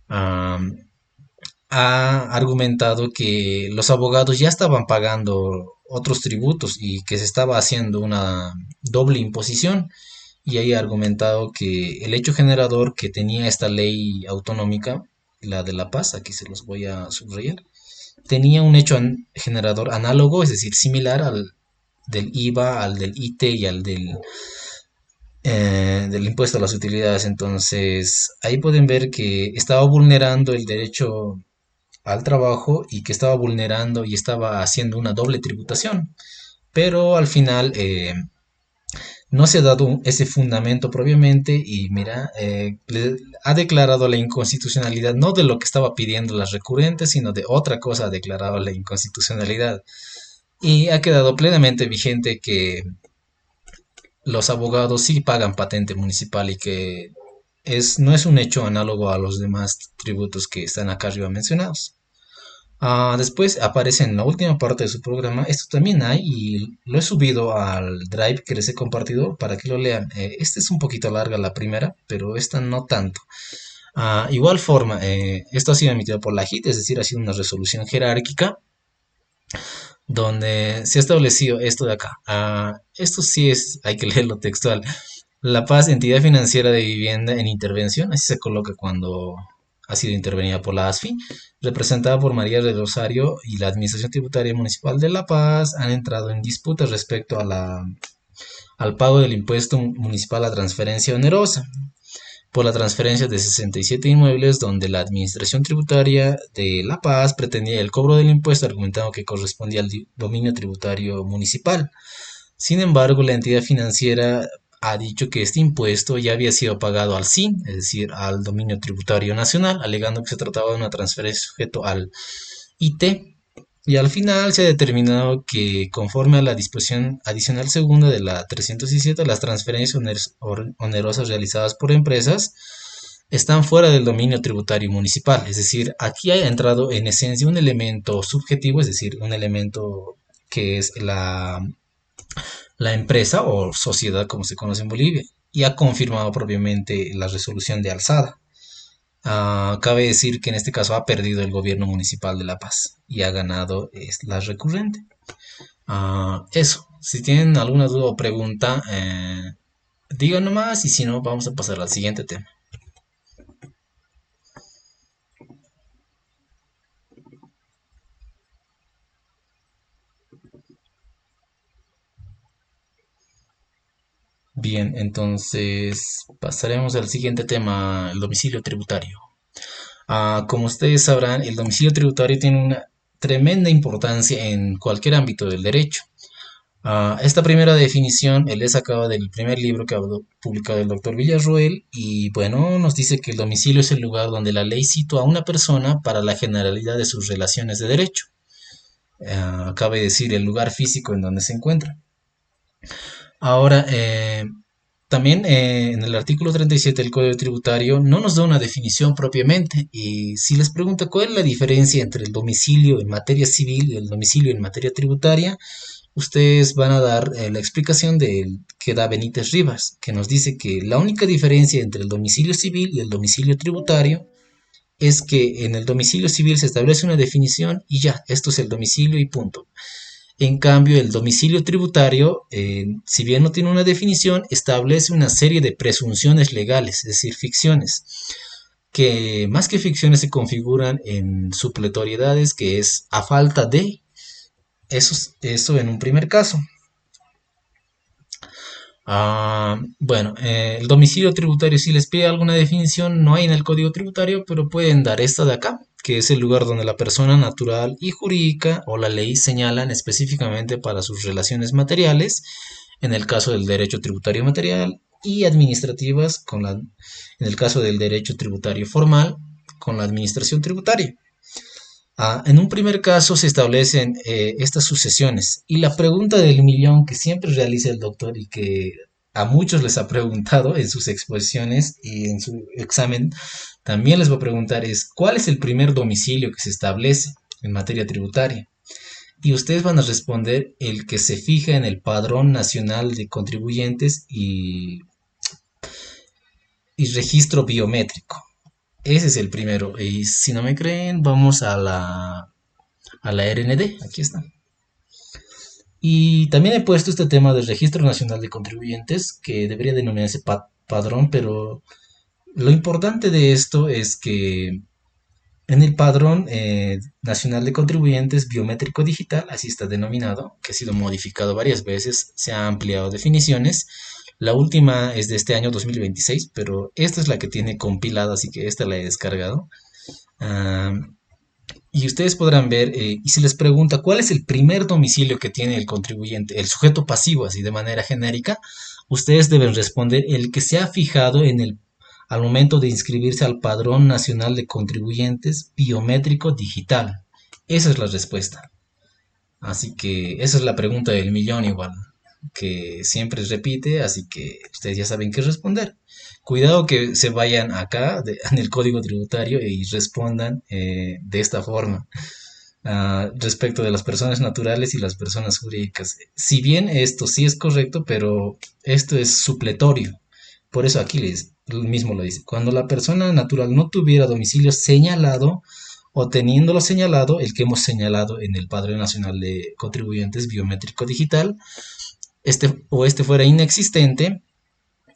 ah, ha argumentado que los abogados ya estaban pagando otros tributos y que se estaba haciendo una doble imposición. Y ahí ha argumentado que el hecho generador que tenía esta ley autonómica, la de La Paz, aquí se los voy a subrayar, tenía un hecho generador análogo, es decir, similar al del IVA, al del IT y al del impuesto a las utilidades. Entonces, ahí pueden ver que estaba vulnerando el derecho al trabajo y que estaba vulnerando y estaba haciendo una doble tributación. Pero al final no se ha dado ese fundamento propiamente y mira, ha declarado la inconstitucionalidad no de lo que estaba pidiendo las recurrentes, sino de otra cosa ha declarado la inconstitucionalidad. Y ha quedado plenamente vigente que los abogados sí pagan patente municipal y que no es un hecho análogo a los demás tributos que están acá arriba mencionados. Después aparece en la última parte de su programa. Esto también hay y lo he subido al Drive que les he compartido para que lo lean. Esta es un poquito larga la primera, pero esta no tanto. Igual forma, esto ha sido emitido por la JIT, es decir, ha sido una resolución jerárquica donde se ha establecido esto de acá. Esto sí es, hay que leerlo textual. La Paz, entidad financiera de vivienda en intervención, así se coloca cuando ha sido intervenida por la ASFI, representada por María del Rosario y la Administración Tributaria Municipal de La Paz, han entrado en disputa respecto al pago del impuesto municipal a transferencia onerosa por la transferencia de 67 inmuebles donde la Administración Tributaria de La Paz pretendía el cobro del impuesto argumentando que correspondía al dominio tributario municipal. Sin embargo, la entidad financiera ha dicho que este impuesto ya había sido pagado al SIN, es decir, al dominio tributario nacional, alegando que se trataba de una transferencia sujeto al IT. Y al final se ha determinado que, conforme a la disposición adicional segunda de la 317, las transferencias onerosas realizadas por empresas están fuera del dominio tributario municipal. Es decir, aquí ha entrado en esencia un elemento subjetivo, es decir, un elemento que es la empresa o sociedad como se conoce en Bolivia, y ha confirmado propiamente la resolución de alzada. Cabe decir que en este caso ha perdido el gobierno municipal de La Paz y ha ganado es la recurrente. Eso, si tienen alguna duda o pregunta, digan nomás y si no, vamos a pasar al siguiente tema. Bien, entonces pasaremos al siguiente tema, el domicilio tributario. Como ustedes sabrán, el domicilio tributario tiene una tremenda importancia en cualquier ámbito del derecho. Esta primera definición él es sacado del primer libro que ha publicado el doctor Villarroel y bueno, nos dice que el domicilio es el lugar donde la ley sitúa a una persona para la generalidad de sus relaciones de derecho. Cabe decir el lugar físico en donde se encuentra. Ahora, también en el artículo 37 del Código Tributario no nos da una definición propiamente y si les pregunta cuál es la diferencia entre el domicilio en materia civil y el domicilio en materia tributaria, ustedes van a dar la explicación que da Benítez Rivas, que nos dice que la única diferencia entre el domicilio civil y el domicilio tributario es que en el domicilio civil se establece una definición y ya, esto es el domicilio y punto. En cambio, el domicilio tributario, si bien no tiene una definición, establece una serie de presunciones legales, es decir, ficciones, que más que ficciones se configuran en supletoriedades, que es a falta de, eso en un primer caso. Bueno, el domicilio tributario, si les pide alguna definición, no hay en el Código Tributario, pero pueden dar esta de acá, que es el lugar donde la persona natural y jurídica o la ley señalan específicamente para sus relaciones materiales, en el caso del derecho tributario material, y administrativas, en el caso del derecho tributario formal, con la administración tributaria. En un primer caso se establecen estas sucesiones y la pregunta del millón que siempre realiza el doctor y que a muchos les ha preguntado en sus exposiciones y en su examen también les va a preguntar es ¿cuál es el primer domicilio que se establece en materia tributaria? Y ustedes van a responder el que se fija en el Padrón Nacional de Contribuyentes y Registro Biométrico. Ese es el primero. Y si no me creen, vamos a la RND, aquí está. Y también he puesto este tema del Registro Nacional de Contribuyentes, que debería denominarse padrón, pero lo importante de esto es que en el Padrón Nacional de Contribuyentes Biométrico Digital, así está denominado, que ha sido modificado varias veces, se han ampliado definiciones. La última es de este año 2026, pero esta es la que tiene compilada, así que esta la he descargado. Ah, y ustedes podrán ver, y se les pregunta cuál es el primer domicilio que tiene el contribuyente, el sujeto pasivo, así de manera genérica, ustedes deben responder el que se ha fijado al momento de inscribirse al Padrón Nacional de Contribuyentes Biométrico Digital. Esa es la respuesta. Así que esa es la pregunta del millón igual, que siempre repite, así que ustedes ya saben qué responder. Cuidado que se vayan acá en el código tributario y respondan de esta forma respecto de las personas naturales y las personas jurídicas. Si bien esto sí es correcto, pero esto es supletorio. Por eso aquí mismo lo dice. Cuando la persona natural no tuviera domicilio señalado o teniéndolo señalado, el que hemos señalado en el Padrón Nacional de Contribuyentes Biométrico Digital, este fuera inexistente,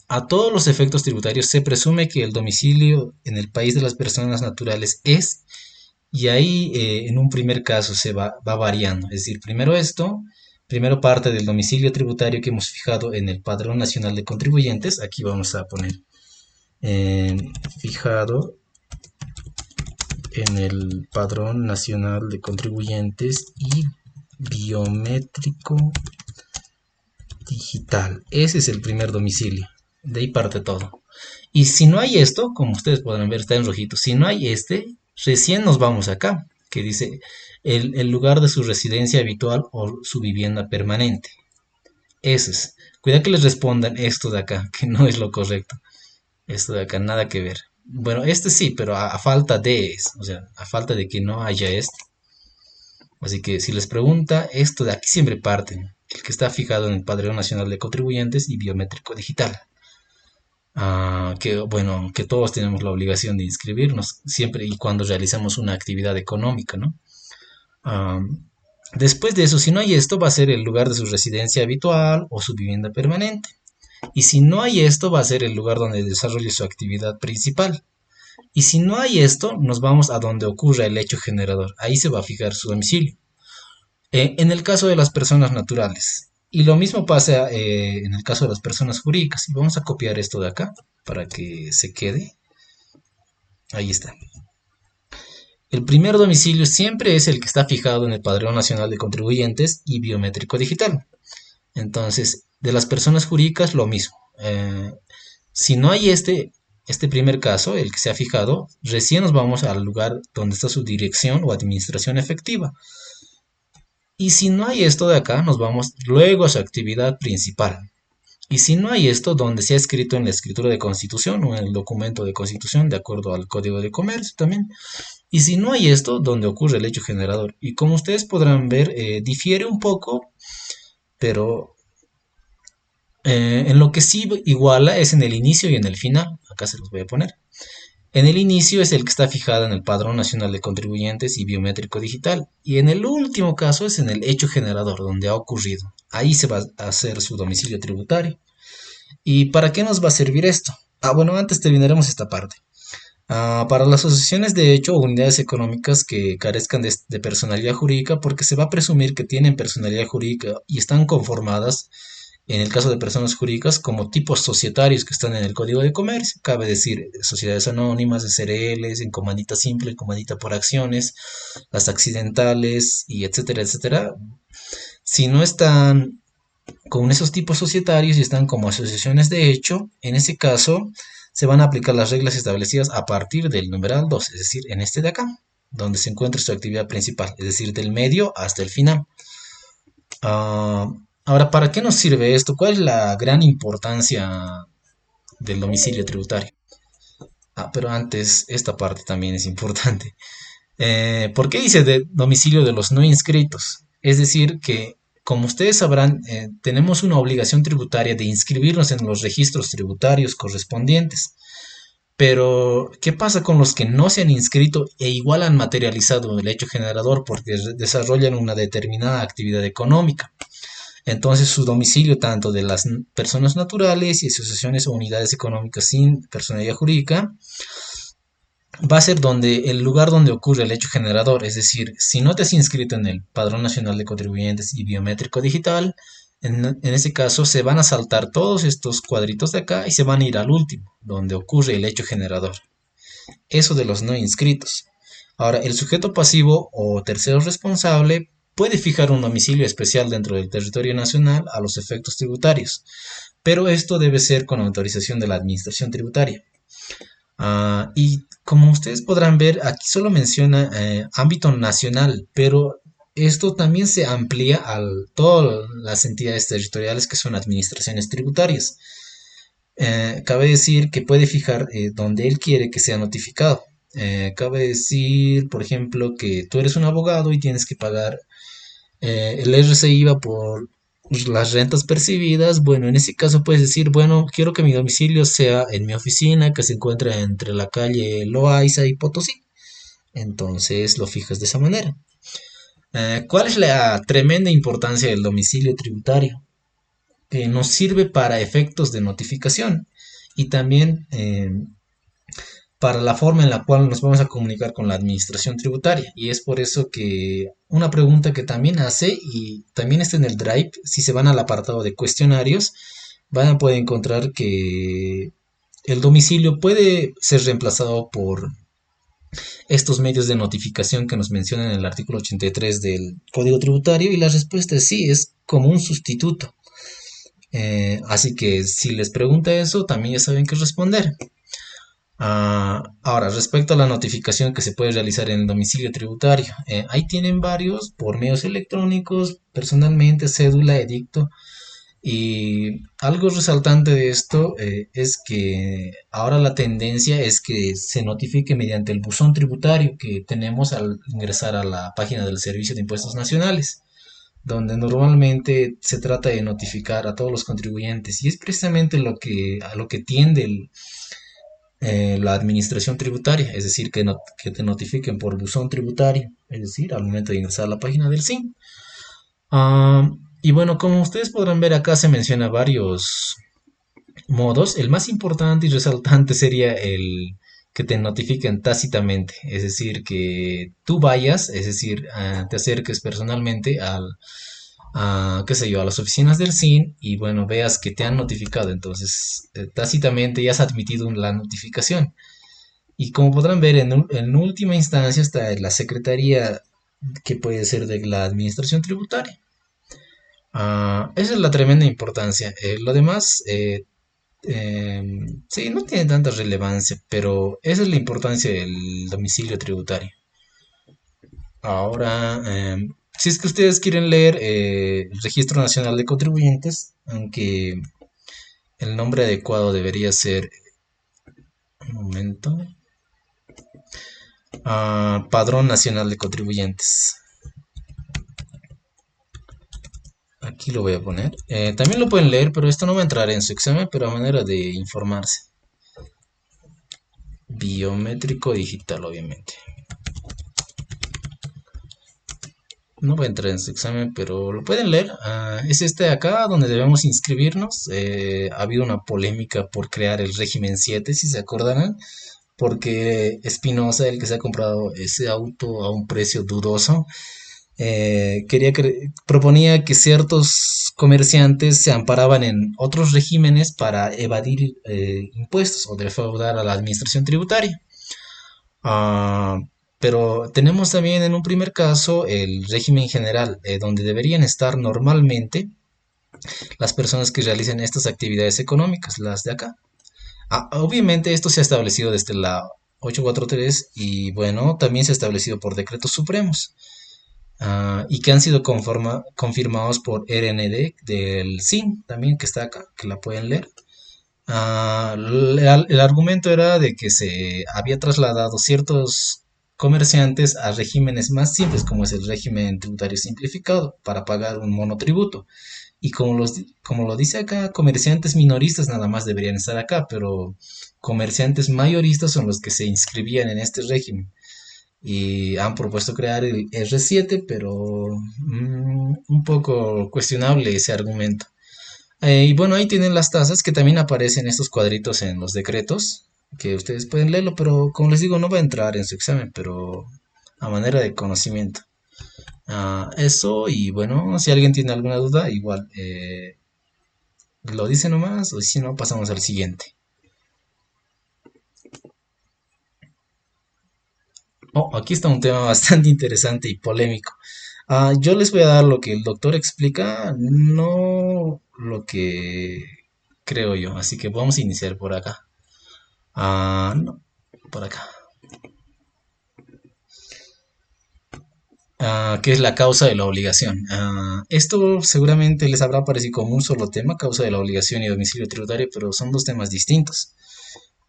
a todos los efectos tributarios se presume que el domicilio en el país de las personas naturales es, y ahí en un primer caso va variando. Es decir, primero parte del domicilio tributario que hemos fijado en el Padrón Nacional de Contribuyentes. Aquí vamos a poner fijado en el Padrón Nacional de Contribuyentes y Biométrico Digital. Ese es el primer domicilio. De ahí parte todo. Y si no hay esto, como ustedes podrán ver, está en rojito. Si no hay recién nos vamos acá, que dice el lugar de su residencia habitual o su vivienda permanente. Ese es. Cuidado que les respondan esto de acá, que no es lo correcto. Esto de acá, nada que ver. Bueno, este sí, pero a falta de, o sea, a falta de que no haya este. Así que si les pregunta, esto de aquí siempre parten. El que está fijado en el Padrón Nacional de Contribuyentes y Biométrico Digital. Que bueno, que todos tenemos la obligación de inscribirnos siempre y cuando realizamos una actividad económica, ¿no? Ah, Después de eso, si no hay esto, va a ser el lugar de su residencia habitual o su vivienda permanente. Y si no hay esto, va a ser el lugar donde desarrolle su actividad principal. Y si no hay esto, nos vamos a donde ocurra el hecho generador. Ahí se va a fijar su domicilio. En el caso de las personas naturales. Y lo mismo pasa en el caso de las personas jurídicas. Y vamos a copiar esto de acá para que se quede. Ahí está. El primer domicilio siempre es el que está fijado en el Padrón Nacional de Contribuyentes y Biométrico Digital. Entonces, de las personas jurídicas, lo mismo. Si no hay este primer caso, el que se ha fijado, recién nos vamos al lugar donde está su dirección o administración efectiva. Y si no hay esto de acá, nos vamos luego a su actividad principal. Y si no hay esto, donde se ha escrito en la escritura de constitución o en el documento de constitución, de acuerdo al Código de Comercio también. Y si no hay esto, donde ocurre el hecho generador. Y como ustedes podrán ver, difiere un poco pero en lo que sí iguala es en el inicio y en el final. Acá se los voy a poner. En el inicio es el que está fijado en el Padrón Nacional de Contribuyentes y Biométrico Digital. Y en el último caso es en el hecho generador, donde ha ocurrido. Ahí se va a hacer su domicilio tributario. ¿Y para qué nos va a servir esto? Bueno, antes terminaremos esta parte. Para las asociaciones de hecho o unidades económicas que carezcan de personalidad jurídica, porque se va a presumir que tienen personalidad jurídica y están conformadas, en el caso de personas jurídicas, como tipos societarios que están en el Código de Comercio, cabe decir sociedades anónimas, SRLs, en comandita simple, en comandita por acciones, las accidentales y etcétera, etcétera. Si no están con esos tipos societarios y están como asociaciones de hecho, en ese caso se van a aplicar las reglas establecidas a partir del numeral 2, es decir, en este de acá, donde se encuentra su actividad principal, es decir, del medio hasta el final. Ah, Ahora, ¿para qué nos sirve esto? ¿Cuál es la gran importancia del domicilio tributario? Pero antes, esta parte también es importante. ¿Por qué dice de domicilio de los no inscritos? Es decir, que como ustedes sabrán, tenemos una obligación tributaria de inscribirnos en los registros tributarios correspondientes. Pero, ¿qué pasa con los que no se han inscrito e igual han materializado el hecho generador porque desarrollan una determinada actividad económica? Entonces, su domicilio, tanto de las personas naturales y asociaciones o unidades económicas sin personalidad jurídica, va a ser donde el lugar donde ocurre el hecho generador, es decir, si no te has inscrito en el Padrón Nacional de Contribuyentes y Biométrico Digital, en ese caso se van a saltar todos estos cuadritos de acá y se van a ir al último, donde ocurre el hecho generador. Eso de los no inscritos. Ahora, el sujeto pasivo o tercero responsable puede fijar un domicilio especial dentro del territorio nacional a los efectos tributarios, pero esto debe ser con autorización de la Administración Tributaria. Y como ustedes podrán ver, aquí solo menciona ámbito nacional, pero esto también se amplía a todas las entidades territoriales que son administraciones tributarias. Cabe decir que puede fijar donde él quiere que sea notificado. Cabe decir, por ejemplo, que tú eres un abogado y tienes que pagar el RCI va por las rentas percibidas. Bueno, en ese caso puedes decir, bueno, quiero que mi domicilio sea en mi oficina, que se encuentra entre la calle Loaiza y Potosí. Entonces lo fijas de esa manera. ¿Cuál es la tremenda importancia del domicilio tributario? Que nos sirve para efectos de notificación y también para la forma en la cual nos vamos a comunicar con la administración tributaria. Y es por eso que una pregunta que también hace y también está en el Drive, si se van al apartado de cuestionarios, van a poder encontrar que el domicilio puede ser reemplazado por estos medios de notificación que nos mencionan en el artículo 83 del Código Tributario y la respuesta es sí, es como un sustituto. Así que si les pregunta eso, también ya saben qué responder. Ahora, respecto a la notificación que se puede realizar en el domicilio tributario, ahí tienen varios por medios electrónicos, personalmente, cédula, edicto. Y algo resaltante de esto es que ahora la tendencia es que se notifique mediante el buzón tributario que tenemos al ingresar a la página del Servicio de Impuestos Nacionales, donde normalmente se trata de notificar a todos los contribuyentes y es precisamente a lo que tiende la administración tributaria, es decir, que te notifiquen por buzón tributario, es decir, al momento de ingresar a la página del SIN. Ah, y bueno, como ustedes podrán ver acá se menciona varios modos. El más importante y resaltante sería el que te notifiquen tácitamente, es decir, que tú vayas, es decir, te acerques personalmente qué sé yo, a las oficinas del SIN y bueno, veas que te han notificado, entonces tácitamente ya has admitido la notificación. Y como podrán ver, en última instancia está la Secretaría que puede ser de la Administración Tributaria. Esa es la tremenda importancia. Lo demás, sí, no tiene tanta relevancia, pero esa es la importancia del domicilio tributario. Ahora, si es que ustedes quieren leer el Registro Nacional de Contribuyentes, aunque el nombre adecuado debería ser, un momento, Padrón Nacional de Contribuyentes. Aquí lo voy a poner. También lo pueden leer, pero esto no va a entrar en su examen, pero a manera de informarse. Biométrico digital, obviamente. No va a entrar en su examen, pero lo pueden leer. Es este de acá donde debemos inscribirnos. Ha habido una polémica por crear el régimen 7, si se acordarán, porque Espinosa, el que se ha comprado ese auto a un precio dudoso, proponía que ciertos comerciantes se amparaban en otros regímenes para evadir impuestos o defraudar a la administración tributaria. Ah, pero tenemos también en un primer caso el régimen general, donde deberían estar normalmente las personas que realicen estas actividades económicas, las de acá. Obviamente esto se ha establecido desde la 843 y bueno, también se ha establecido por decretos supremos, y que han sido confirmados por RND del SIN también, que está acá, que la pueden leer. El argumento era de que se había trasladado ciertos comerciantes a regímenes más simples, como es el régimen tributario simplificado, para pagar un monotributo. Y como lo dice acá, comerciantes minoristas nada más deberían estar acá, pero comerciantes mayoristas son los que se inscribían en este régimen. Y han propuesto crear el R7, pero un poco cuestionable ese argumento. Y bueno, ahí tienen las tasas que también aparecen estos cuadritos en los decretos, que ustedes pueden leerlo, pero como les digo, no va a entrar en su examen, pero a manera de conocimiento. Eso, y bueno, si alguien tiene alguna duda, igual lo dice nomás, o si no, pasamos al siguiente. Oh, aquí está un tema bastante interesante y polémico. Yo les voy a dar lo que el doctor explica, no lo que creo yo, así que vamos a iniciar por acá. No, por acá. ¿Qué es la causa de la obligación? Esto seguramente les habrá parecido como un solo tema, causa de la obligación y domicilio tributario, pero son dos temas distintos.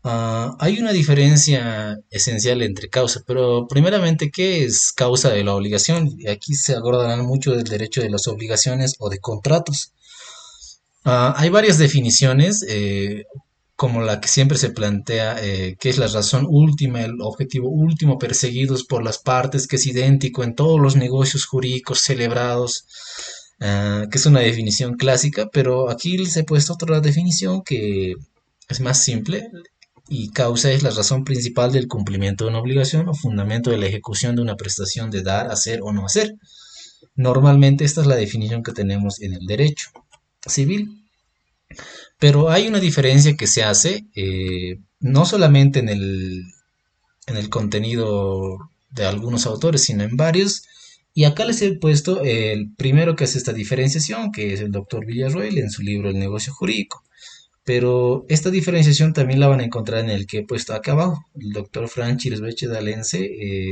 Hay una diferencia esencial entre causa, pero primeramente, ¿qué es causa de la obligación? Aquí se acordarán mucho del derecho de las obligaciones o de contratos. Hay varias definiciones, como la que siempre se plantea, que es la razón última, el objetivo último perseguidos por las partes, que es idéntico en todos los negocios jurídicos celebrados, que es una definición clásica, pero aquí les he puesto otra definición que es más simple, y causa es la razón principal del cumplimiento de una obligación o fundamento de la ejecución de una prestación de dar, hacer o no hacer. Normalmente esta es la definición que tenemos en el derecho civil. Pero hay una diferencia que se hace, no solamente en el contenido de algunos autores, sino en varios. Y acá les he puesto el primero que hace esta diferenciación, que es el doctor Villarroel en su libro El negocio jurídico. Pero esta diferenciación también la van a encontrar en el que he puesto acá abajo, el doctor Franchi Resbeche Dalense,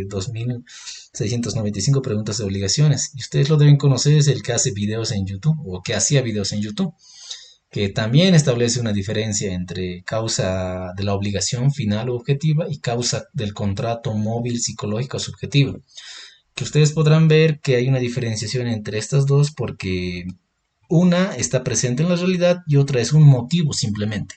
2695 preguntas de obligaciones. Y ustedes lo deben conocer, es el que hace videos en YouTube, o que hacía videos en YouTube, que también establece una diferencia entre causa de la obligación final o objetiva y causa del contrato móvil psicológico subjetivo. Que ustedes podrán ver que hay una diferenciación entre estas dos porque una está presente en la realidad y otra es un motivo simplemente.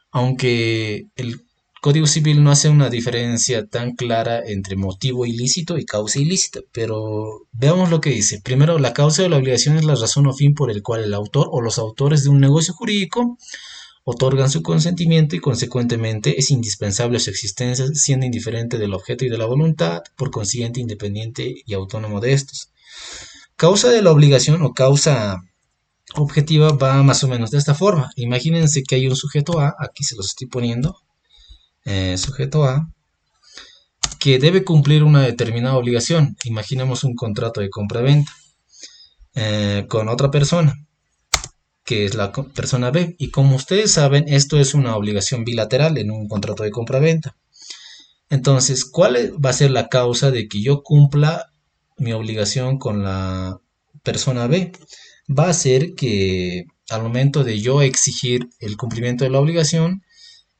Aunque el Código Civil no hace una diferencia tan clara entre motivo ilícito y causa ilícita, pero veamos lo que dice. Primero, la causa de la obligación es la razón o fin por el cual el autor o los autores de un negocio jurídico otorgan su consentimiento y consecuentemente es indispensable su existencia siendo indiferente del objeto y de la voluntad, por consiguiente independiente y autónomo de estos. Causa de la obligación o causa objetiva va más o menos de esta forma. Imagínense que hay un sujeto A, aquí se los estoy poniendo, sujeto A, que debe cumplir una determinada obligación. Imaginemos un contrato de compra-venta con otra persona, que es la persona B. Y como ustedes saben, esto es una obligación bilateral en un contrato de compra-venta. Entonces, ¿cuál va a ser la causa de que yo cumpla mi obligación con la persona B? Va a ser que al momento de yo exigir el cumplimiento de la obligación,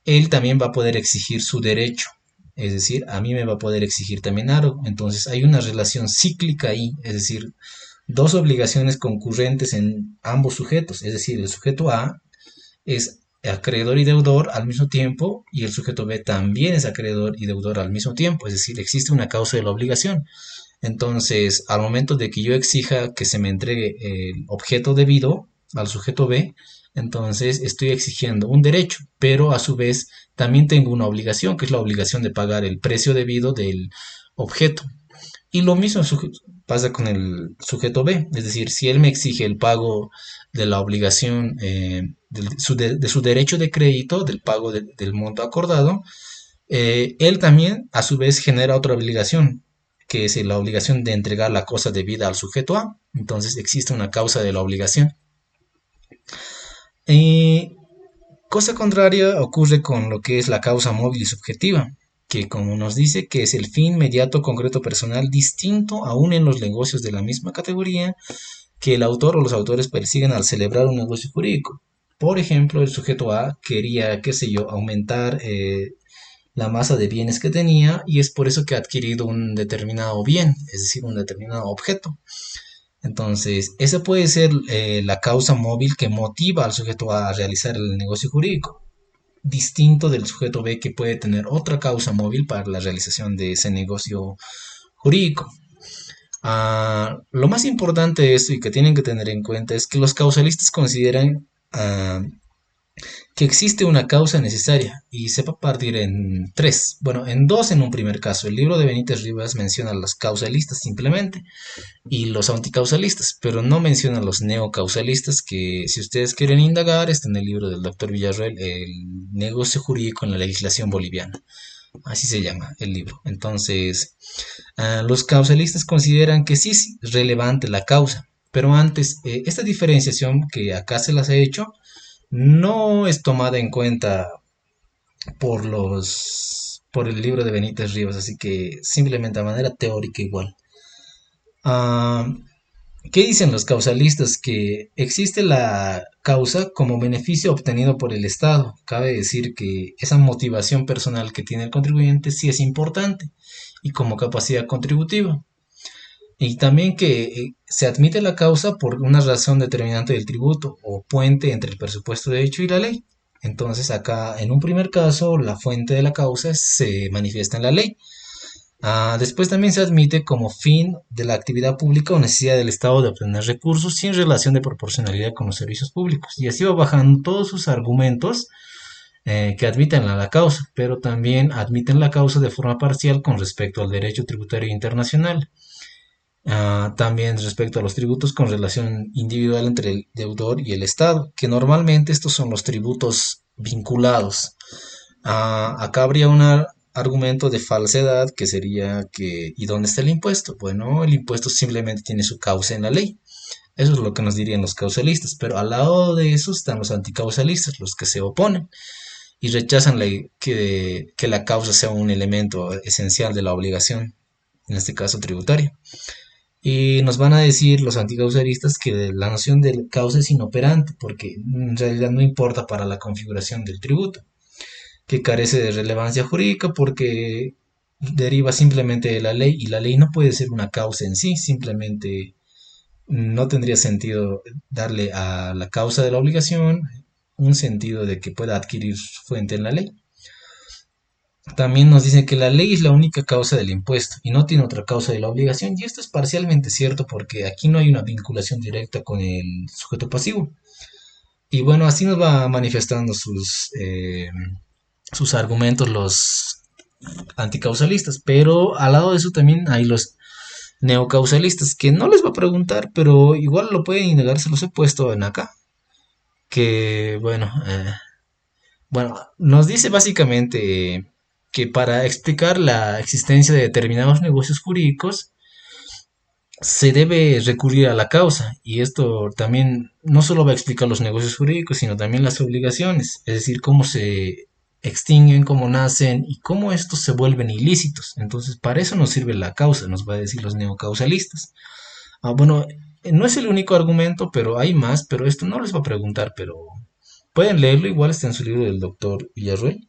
él también va a poder exigir su derecho. Es decir, a mí me va a poder exigir también algo. Entonces hay una relación cíclica ahí. Es decir, dos obligaciones concurrentes en ambos sujetos, es decir, el sujeto A es acreedor y deudor al mismo tiempo y el sujeto B también es acreedor y deudor al mismo tiempo, es decir, existe una causa de la obligación. Entonces, al momento de que yo exija que se me entregue el objeto debido al sujeto B, entonces estoy exigiendo un derecho, pero a su vez también tengo una obligación, que es la obligación de pagar el precio debido del objeto. Y lo mismo pasa con el sujeto B, es decir, si él me exige el pago de la obligación de su derecho de crédito, del pago del monto acordado, él también a su vez genera otra obligación, que es la obligación de entregar la cosa debida al sujeto A. Entonces existe una causa de la obligación. Y cosa contraria ocurre con lo que es la causa móvil y subjetiva, que como nos dice que es el fin mediato concreto personal distinto aún en los negocios de la misma categoría que el autor o los autores persiguen al celebrar un negocio jurídico. Por ejemplo, el sujeto A quería, qué sé yo, aumentar la masa de bienes que tenía y es por eso que ha adquirido un determinado bien, es decir, un determinado objeto. Entonces, esa puede ser la causa móvil que motiva al sujeto A a realizar el negocio jurídico, distinto del sujeto B que puede tener otra causa móvil para la realización de ese negocio jurídico. Lo más importante de esto y que tienen que tener en cuenta es que los causalistas consideran que existe una causa necesaria y se va a partir en tres, bueno, en dos en un primer caso. El libro de Benítez Rivas menciona a los causalistas simplemente y los anticausalistas, pero no menciona a los neocausalistas que si ustedes quieren indagar está en el libro del doctor Villarroel, El negocio jurídico en la legislación boliviana. Así se llama el libro. Entonces, los causalistas consideran que sí es relevante la causa, pero antes, esta diferenciación que acá se las he hecho no es tomada en cuenta por el libro de Benítez Rivas, así que simplemente de manera teórica igual. Ah, ¿Qué dicen los causalistas? Que existe la causa como beneficio obtenido por el Estado. Cabe decir que esa motivación personal que tiene el contribuyente sí es importante y como capacidad contributiva. Y también que se admite la causa por una razón determinante del tributo o puente entre el presupuesto de hecho y la ley. Entonces acá, en un primer caso, la fuente de la causa se manifiesta en la ley. Después también se admite como fin de la actividad pública o necesidad del Estado de obtener recursos sin relación de proporcionalidad con los servicios públicos. Y así va bajando todos sus argumentos que admiten a la causa, pero también admiten la causa de forma parcial con respecto al derecho tributario internacional. También respecto a los tributos con relación individual entre el deudor y el Estado, que normalmente estos son los tributos vinculados. Acá habría un argumento de falsedad que sería que ¿y dónde está el impuesto? Bueno, el impuesto simplemente tiene su causa en la ley. Eso es lo que nos dirían los causalistas, pero al lado de eso están los anticausalistas, los que se oponen y rechazan que la causa sea un elemento esencial de la obligación, en este caso tributaria. Y nos van a decir los anticausalistas que la noción de causa es inoperante porque en realidad no importa para la configuración del tributo, que carece de relevancia jurídica porque deriva simplemente de la ley y la ley no puede ser una causa en sí, simplemente no tendría sentido darle a la causa de la obligación un sentido de que pueda adquirir su fuente en la ley. También nos dicen que la ley es la única causa del impuesto y no tiene otra causa de la obligación. Y esto es parcialmente cierto porque aquí no hay una vinculación directa con el sujeto pasivo. Y bueno, así nos va manifestando sus argumentos los anticausalistas. Pero al lado de eso también hay los neocausalistas que no les va a preguntar, pero igual lo pueden indagar, se los he puesto en acá. Que bueno, nos dice básicamente que para explicar la existencia de determinados negocios jurídicos se debe recurrir a la causa y esto también no solo va a explicar los negocios jurídicos, sino también las obligaciones, es decir, cómo se extinguen, cómo nacen y cómo estos se vuelven ilícitos. Entonces, para eso nos sirve la causa, nos va a decir los neocausalistas. Bueno, no es el único argumento, pero hay más, pero esto no les va a preguntar, pero pueden leerlo, igual está en su libro del doctor Villarruel.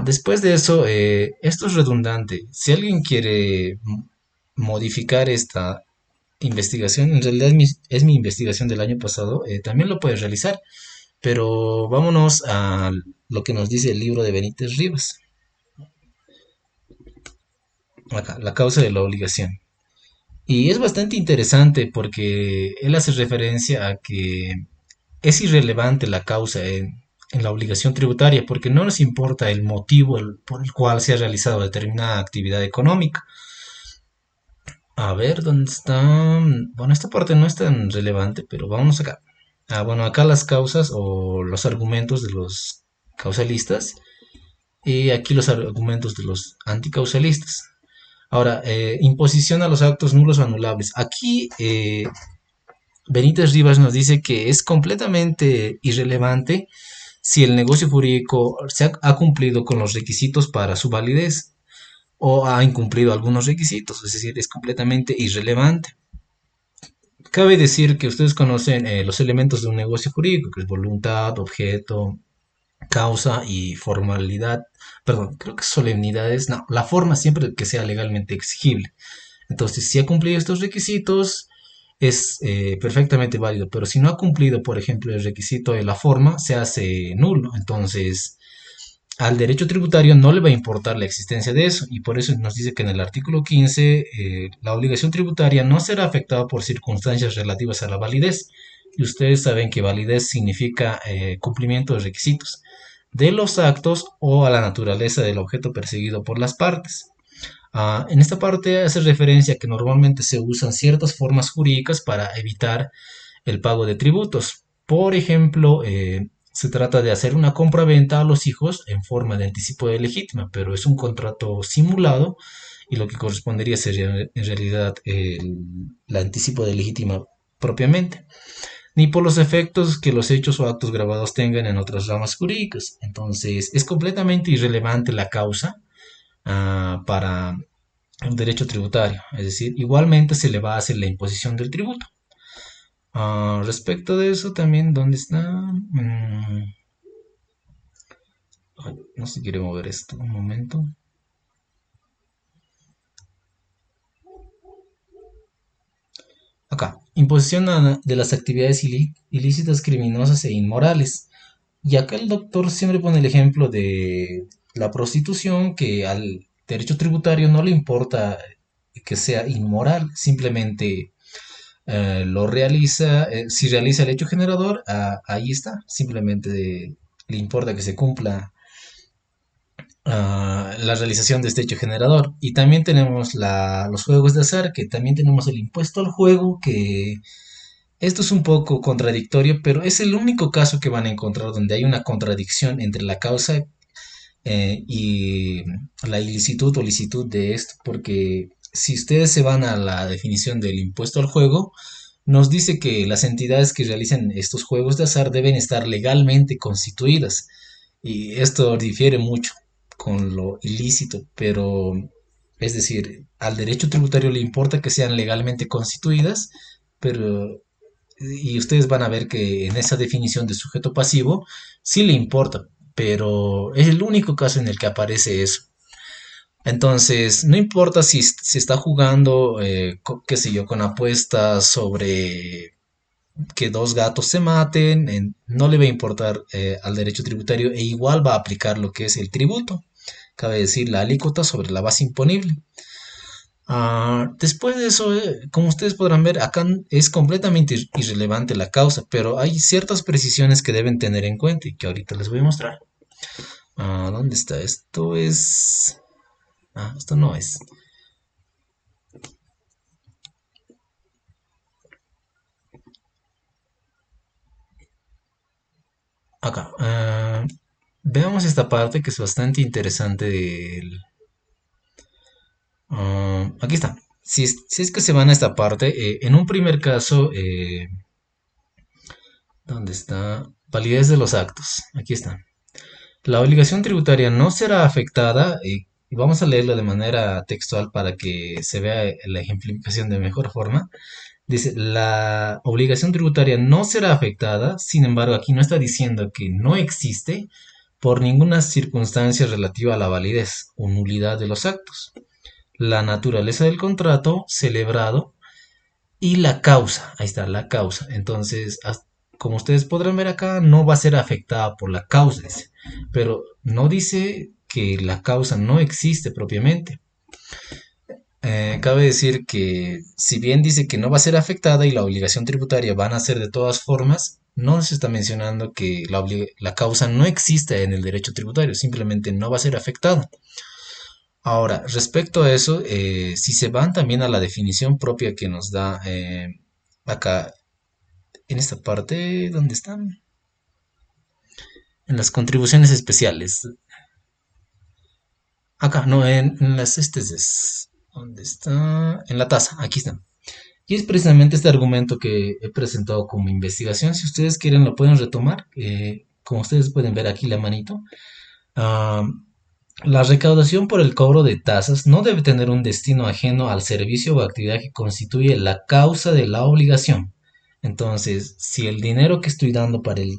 Después de eso, esto es redundante. Si alguien quiere modificar investigación, en realidad es mi investigación del año pasado, también lo puedes realizar, pero vámonos a lo que nos dice el libro de Benítez Rivas, acá, la causa de la obligación. Y es bastante interesante porque él hace referencia a que es irrelevante la causa en la obligación tributaria porque no nos importa el motivo por el cual se ha realizado determinada actividad económica. A ver, ¿dónde está? Bueno, esta parte no es tan relevante, pero vamos acá. Bueno, acá las causas o los argumentos de los causalistas y aquí los argumentos de los anticausalistas. Ahora, imposición a los actos nulos o anulables. Aquí Benítez Rivas nos dice que es completamente irrelevante si el negocio jurídico ha cumplido con los requisitos para su validez o ha incumplido algunos requisitos, es decir, es completamente irrelevante. Cabe decir que ustedes conocen los elementos de un negocio jurídico, que es voluntad, objeto, causa y formalidad, perdón, creo que solemnidades, no, la forma siempre que sea legalmente exigible. Entonces, si ha cumplido estos requisitos, es perfectamente válido, pero si no ha cumplido, por ejemplo, el requisito de la forma, se hace nulo. Entonces, al derecho tributario no le va a importar la existencia de eso y por eso nos dice que en el artículo 15 la obligación tributaria no será afectada por circunstancias relativas a la validez. Y ustedes saben que validez significa cumplimiento de requisitos de los actos o a la naturaleza del objeto perseguido por las partes. En esta parte hace referencia a que normalmente se usan ciertas formas jurídicas para evitar el pago de tributos. Por ejemplo, se trata de hacer una compra-venta a los hijos en forma de anticipo de legítima, pero es un contrato simulado y lo que correspondería sería en realidad el anticipo de legítima propiamente, ni por los efectos que los hechos o actos grabados tengan en otras ramas jurídicas. Entonces, es completamente irrelevante la causa para el derecho tributario, es decir, igualmente se le va a hacer la imposición del tributo. Respecto de eso también, ¿dónde está? Ay, no se quiere mover esto, un momento. Acá, imposición de las actividades ilícitas, criminosas e inmorales. Y acá el doctor siempre pone el ejemplo de la prostitución, que al derecho tributario no le importa que sea inmoral, simplemente lo realiza, si realiza el hecho generador, ahí está, simplemente le importa que se cumpla la realización de este hecho generador. Y también tenemos los juegos de azar, que también tenemos el impuesto al juego, que esto es un poco contradictorio, pero es el único caso que van a encontrar donde hay una contradicción entre la causa y la ilicitud o licitud de esto, porque si ustedes se van a la definición del impuesto al juego, nos dice que las entidades que realicen estos juegos de azar deben estar legalmente constituidas. Y esto difiere mucho con lo ilícito, pero es decir, al derecho tributario le importa que sean legalmente constituidas, pero y ustedes van a ver que en esa definición de sujeto pasivo sí le importa, pero es el único caso en el que aparece eso. Entonces, no importa si se está jugando, qué sé yo, con apuestas sobre que dos gatos se maten, no le va a importar al derecho tributario e igual va a aplicar lo que es el tributo, cabe decir la alícuota sobre la base imponible. Después de eso, como ustedes podrán ver, acá es completamente irrelevante la causa, pero hay ciertas precisiones que deben tener en cuenta y que ahorita les voy a mostrar. ¿Dónde está? Esto es... esto no es. Acá. Veamos esta parte que es bastante interesante aquí está. Si es que se van a esta parte, en un primer caso, ¿dónde está? Validez de los actos. Aquí está. La obligación tributaria no será afectada, y vamos a leerlo de manera textual para que se vea la ejemplificación de mejor forma. Dice, la obligación tributaria no será afectada, sin embargo, aquí no está diciendo que no existe por ninguna circunstancia relativa a la validez o nulidad de los actos. La naturaleza del contrato celebrado y la causa. Ahí está, la causa. Entonces, como ustedes podrán ver acá, no va a ser afectada por la causa, dice. Pero no dice que la causa no existe propiamente. Cabe decir que si bien dice que no va a ser afectada y la obligación tributaria van a ser de todas formas, no se está mencionando que la causa no existe en el derecho tributario, simplemente no va a ser afectada. Ahora, respecto a eso, si se van también a la definición propia que nos da acá en esta parte, ¿dónde están? En las contribuciones especiales. Acá, no, en las ¿dónde está? En la tasa, aquí está. Y es precisamente este argumento que he presentado como investigación. Si ustedes quieren, lo pueden retomar. Como ustedes pueden ver aquí la manito. Ah, la recaudación por el cobro de tasas no debe tener un destino ajeno al servicio o actividad que constituye la causa de la obligación. Entonces, si el dinero que estoy dando para el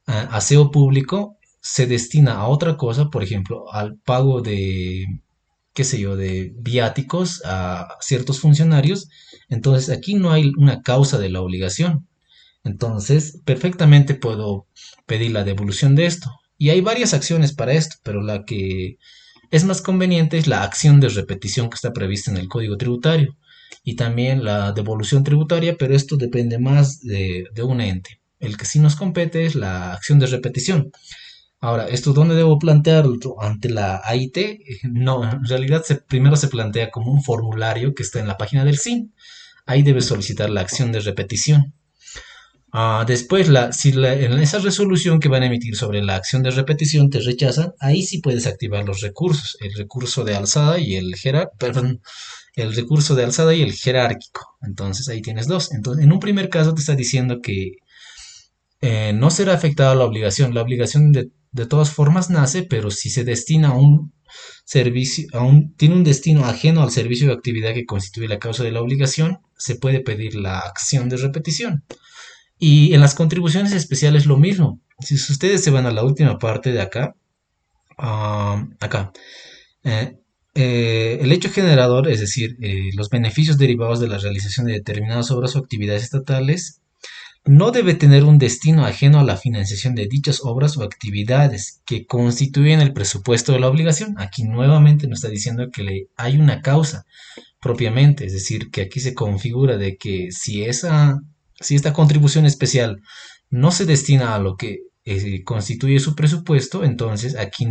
aseo público se destina a otra cosa, por ejemplo, al pago de, qué sé yo, de viáticos a ciertos funcionarios, entonces aquí no hay una causa de la obligación. Entonces, perfectamente puedo pedir la devolución de esto. Y hay varias acciones para esto, pero la que es más conveniente es la acción de repetición que está prevista en el Código Tributario y también la devolución tributaria, pero esto depende más de un ente. El que sí nos compete es la acción de repetición. Ahora, ¿esto dónde debo plantearlo? ¿Ante la AIT? No, en realidad primero se plantea como un formulario que está en la página del SIN. Ahí debes solicitar la acción de repetición. Después, si en esa resolución que van a emitir sobre la acción de repetición te rechazan, ahí sí puedes activar los recursos, el recurso de alzada y perdón, el recurso de alzada y el jerárquico. Entonces ahí tienes dos. Entonces, en un primer caso te está diciendo que no será afectada la obligación. La obligación de todas formas nace, pero si se destina a un servicio, tiene un destino ajeno al servicio de actividad que constituye la causa de la obligación, se puede pedir la acción de repetición. Y en las contribuciones especiales lo mismo. Si ustedes se van a la última parte de acá, acá, eh, el hecho generador, es decir, los beneficios derivados de la realización de determinadas obras o actividades estatales, no debe tener un destino ajeno a la financiación de dichas obras o actividades que constituyen el presupuesto de la obligación. Aquí nuevamente nos está diciendo que hay una causa propiamente, es decir, que aquí se configura de que si esta contribución especial no se destina a lo que constituye su presupuesto, entonces aquí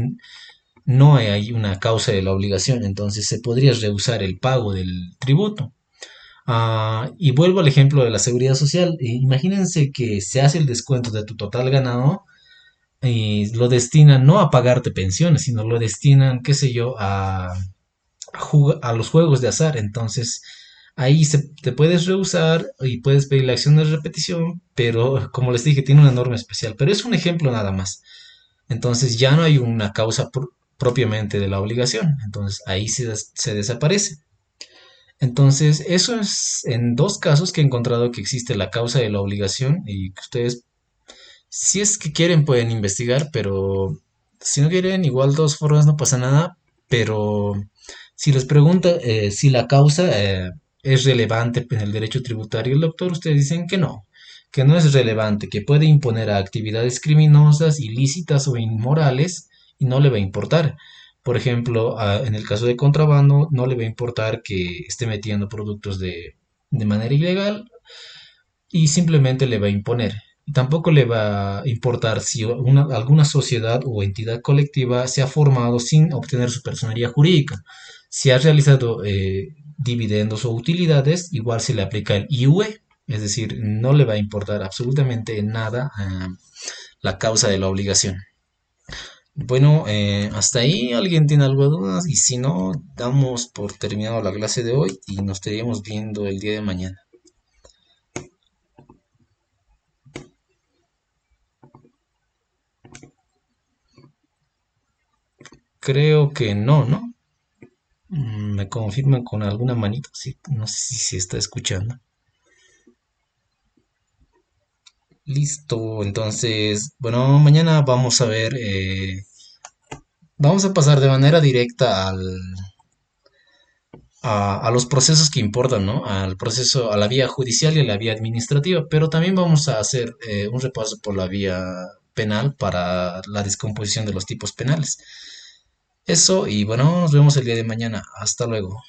no hay una causa de la obligación, entonces se podría rehusar el pago del tributo. Y vuelvo al ejemplo de la seguridad social. Imagínense que se hace el descuento de tu total ganado y lo destinan no a pagarte pensiones, sino lo destinan, qué sé yo, a los juegos de azar. Entonces, ahí te puedes rehusar y puedes pedir la acción de repetición, pero como les dije, tiene una norma especial. Pero es un ejemplo nada más. Entonces, ya no hay una causa propiamente de la obligación. Entonces, ahí se desaparece. Entonces, eso es en dos casos que he encontrado que existe la causa de la obligación y que ustedes, si es que quieren, pueden investigar, pero si no quieren, igual de todas formas no pasa nada. Pero si les pregunta si la causa es relevante en el derecho tributario, el doctor, ustedes dicen que no es relevante, que puede imponer a actividades criminosas, ilícitas o inmorales y no le va a importar. Por ejemplo, en el caso de contrabando, no le va a importar que esté metiendo productos de manera ilegal y simplemente le va a imponer. Tampoco le va a importar si alguna sociedad o entidad colectiva se ha formado sin obtener su personería jurídica. Si ha realizado dividendos o utilidades, igual se le aplica el IUE, es decir, no le va a importar absolutamente nada la causa de la obligación. Bueno, hasta ahí alguien tiene algo de dudas y si no, damos por terminado la clase de hoy y nos estaríamos viendo el día de mañana. Creo que no, ¿no? Me confirman con alguna manito, sí, no sé si se está escuchando. Listo, entonces, bueno, mañana vamos a ver, vamos a pasar de manera directa a los procesos que importan, ¿no? Al proceso, a la vía judicial y a la vía administrativa, pero también vamos a hacer un repaso por la vía penal para la descomposición de los tipos penales. Eso, y bueno, nos vemos el día de mañana. Hasta luego.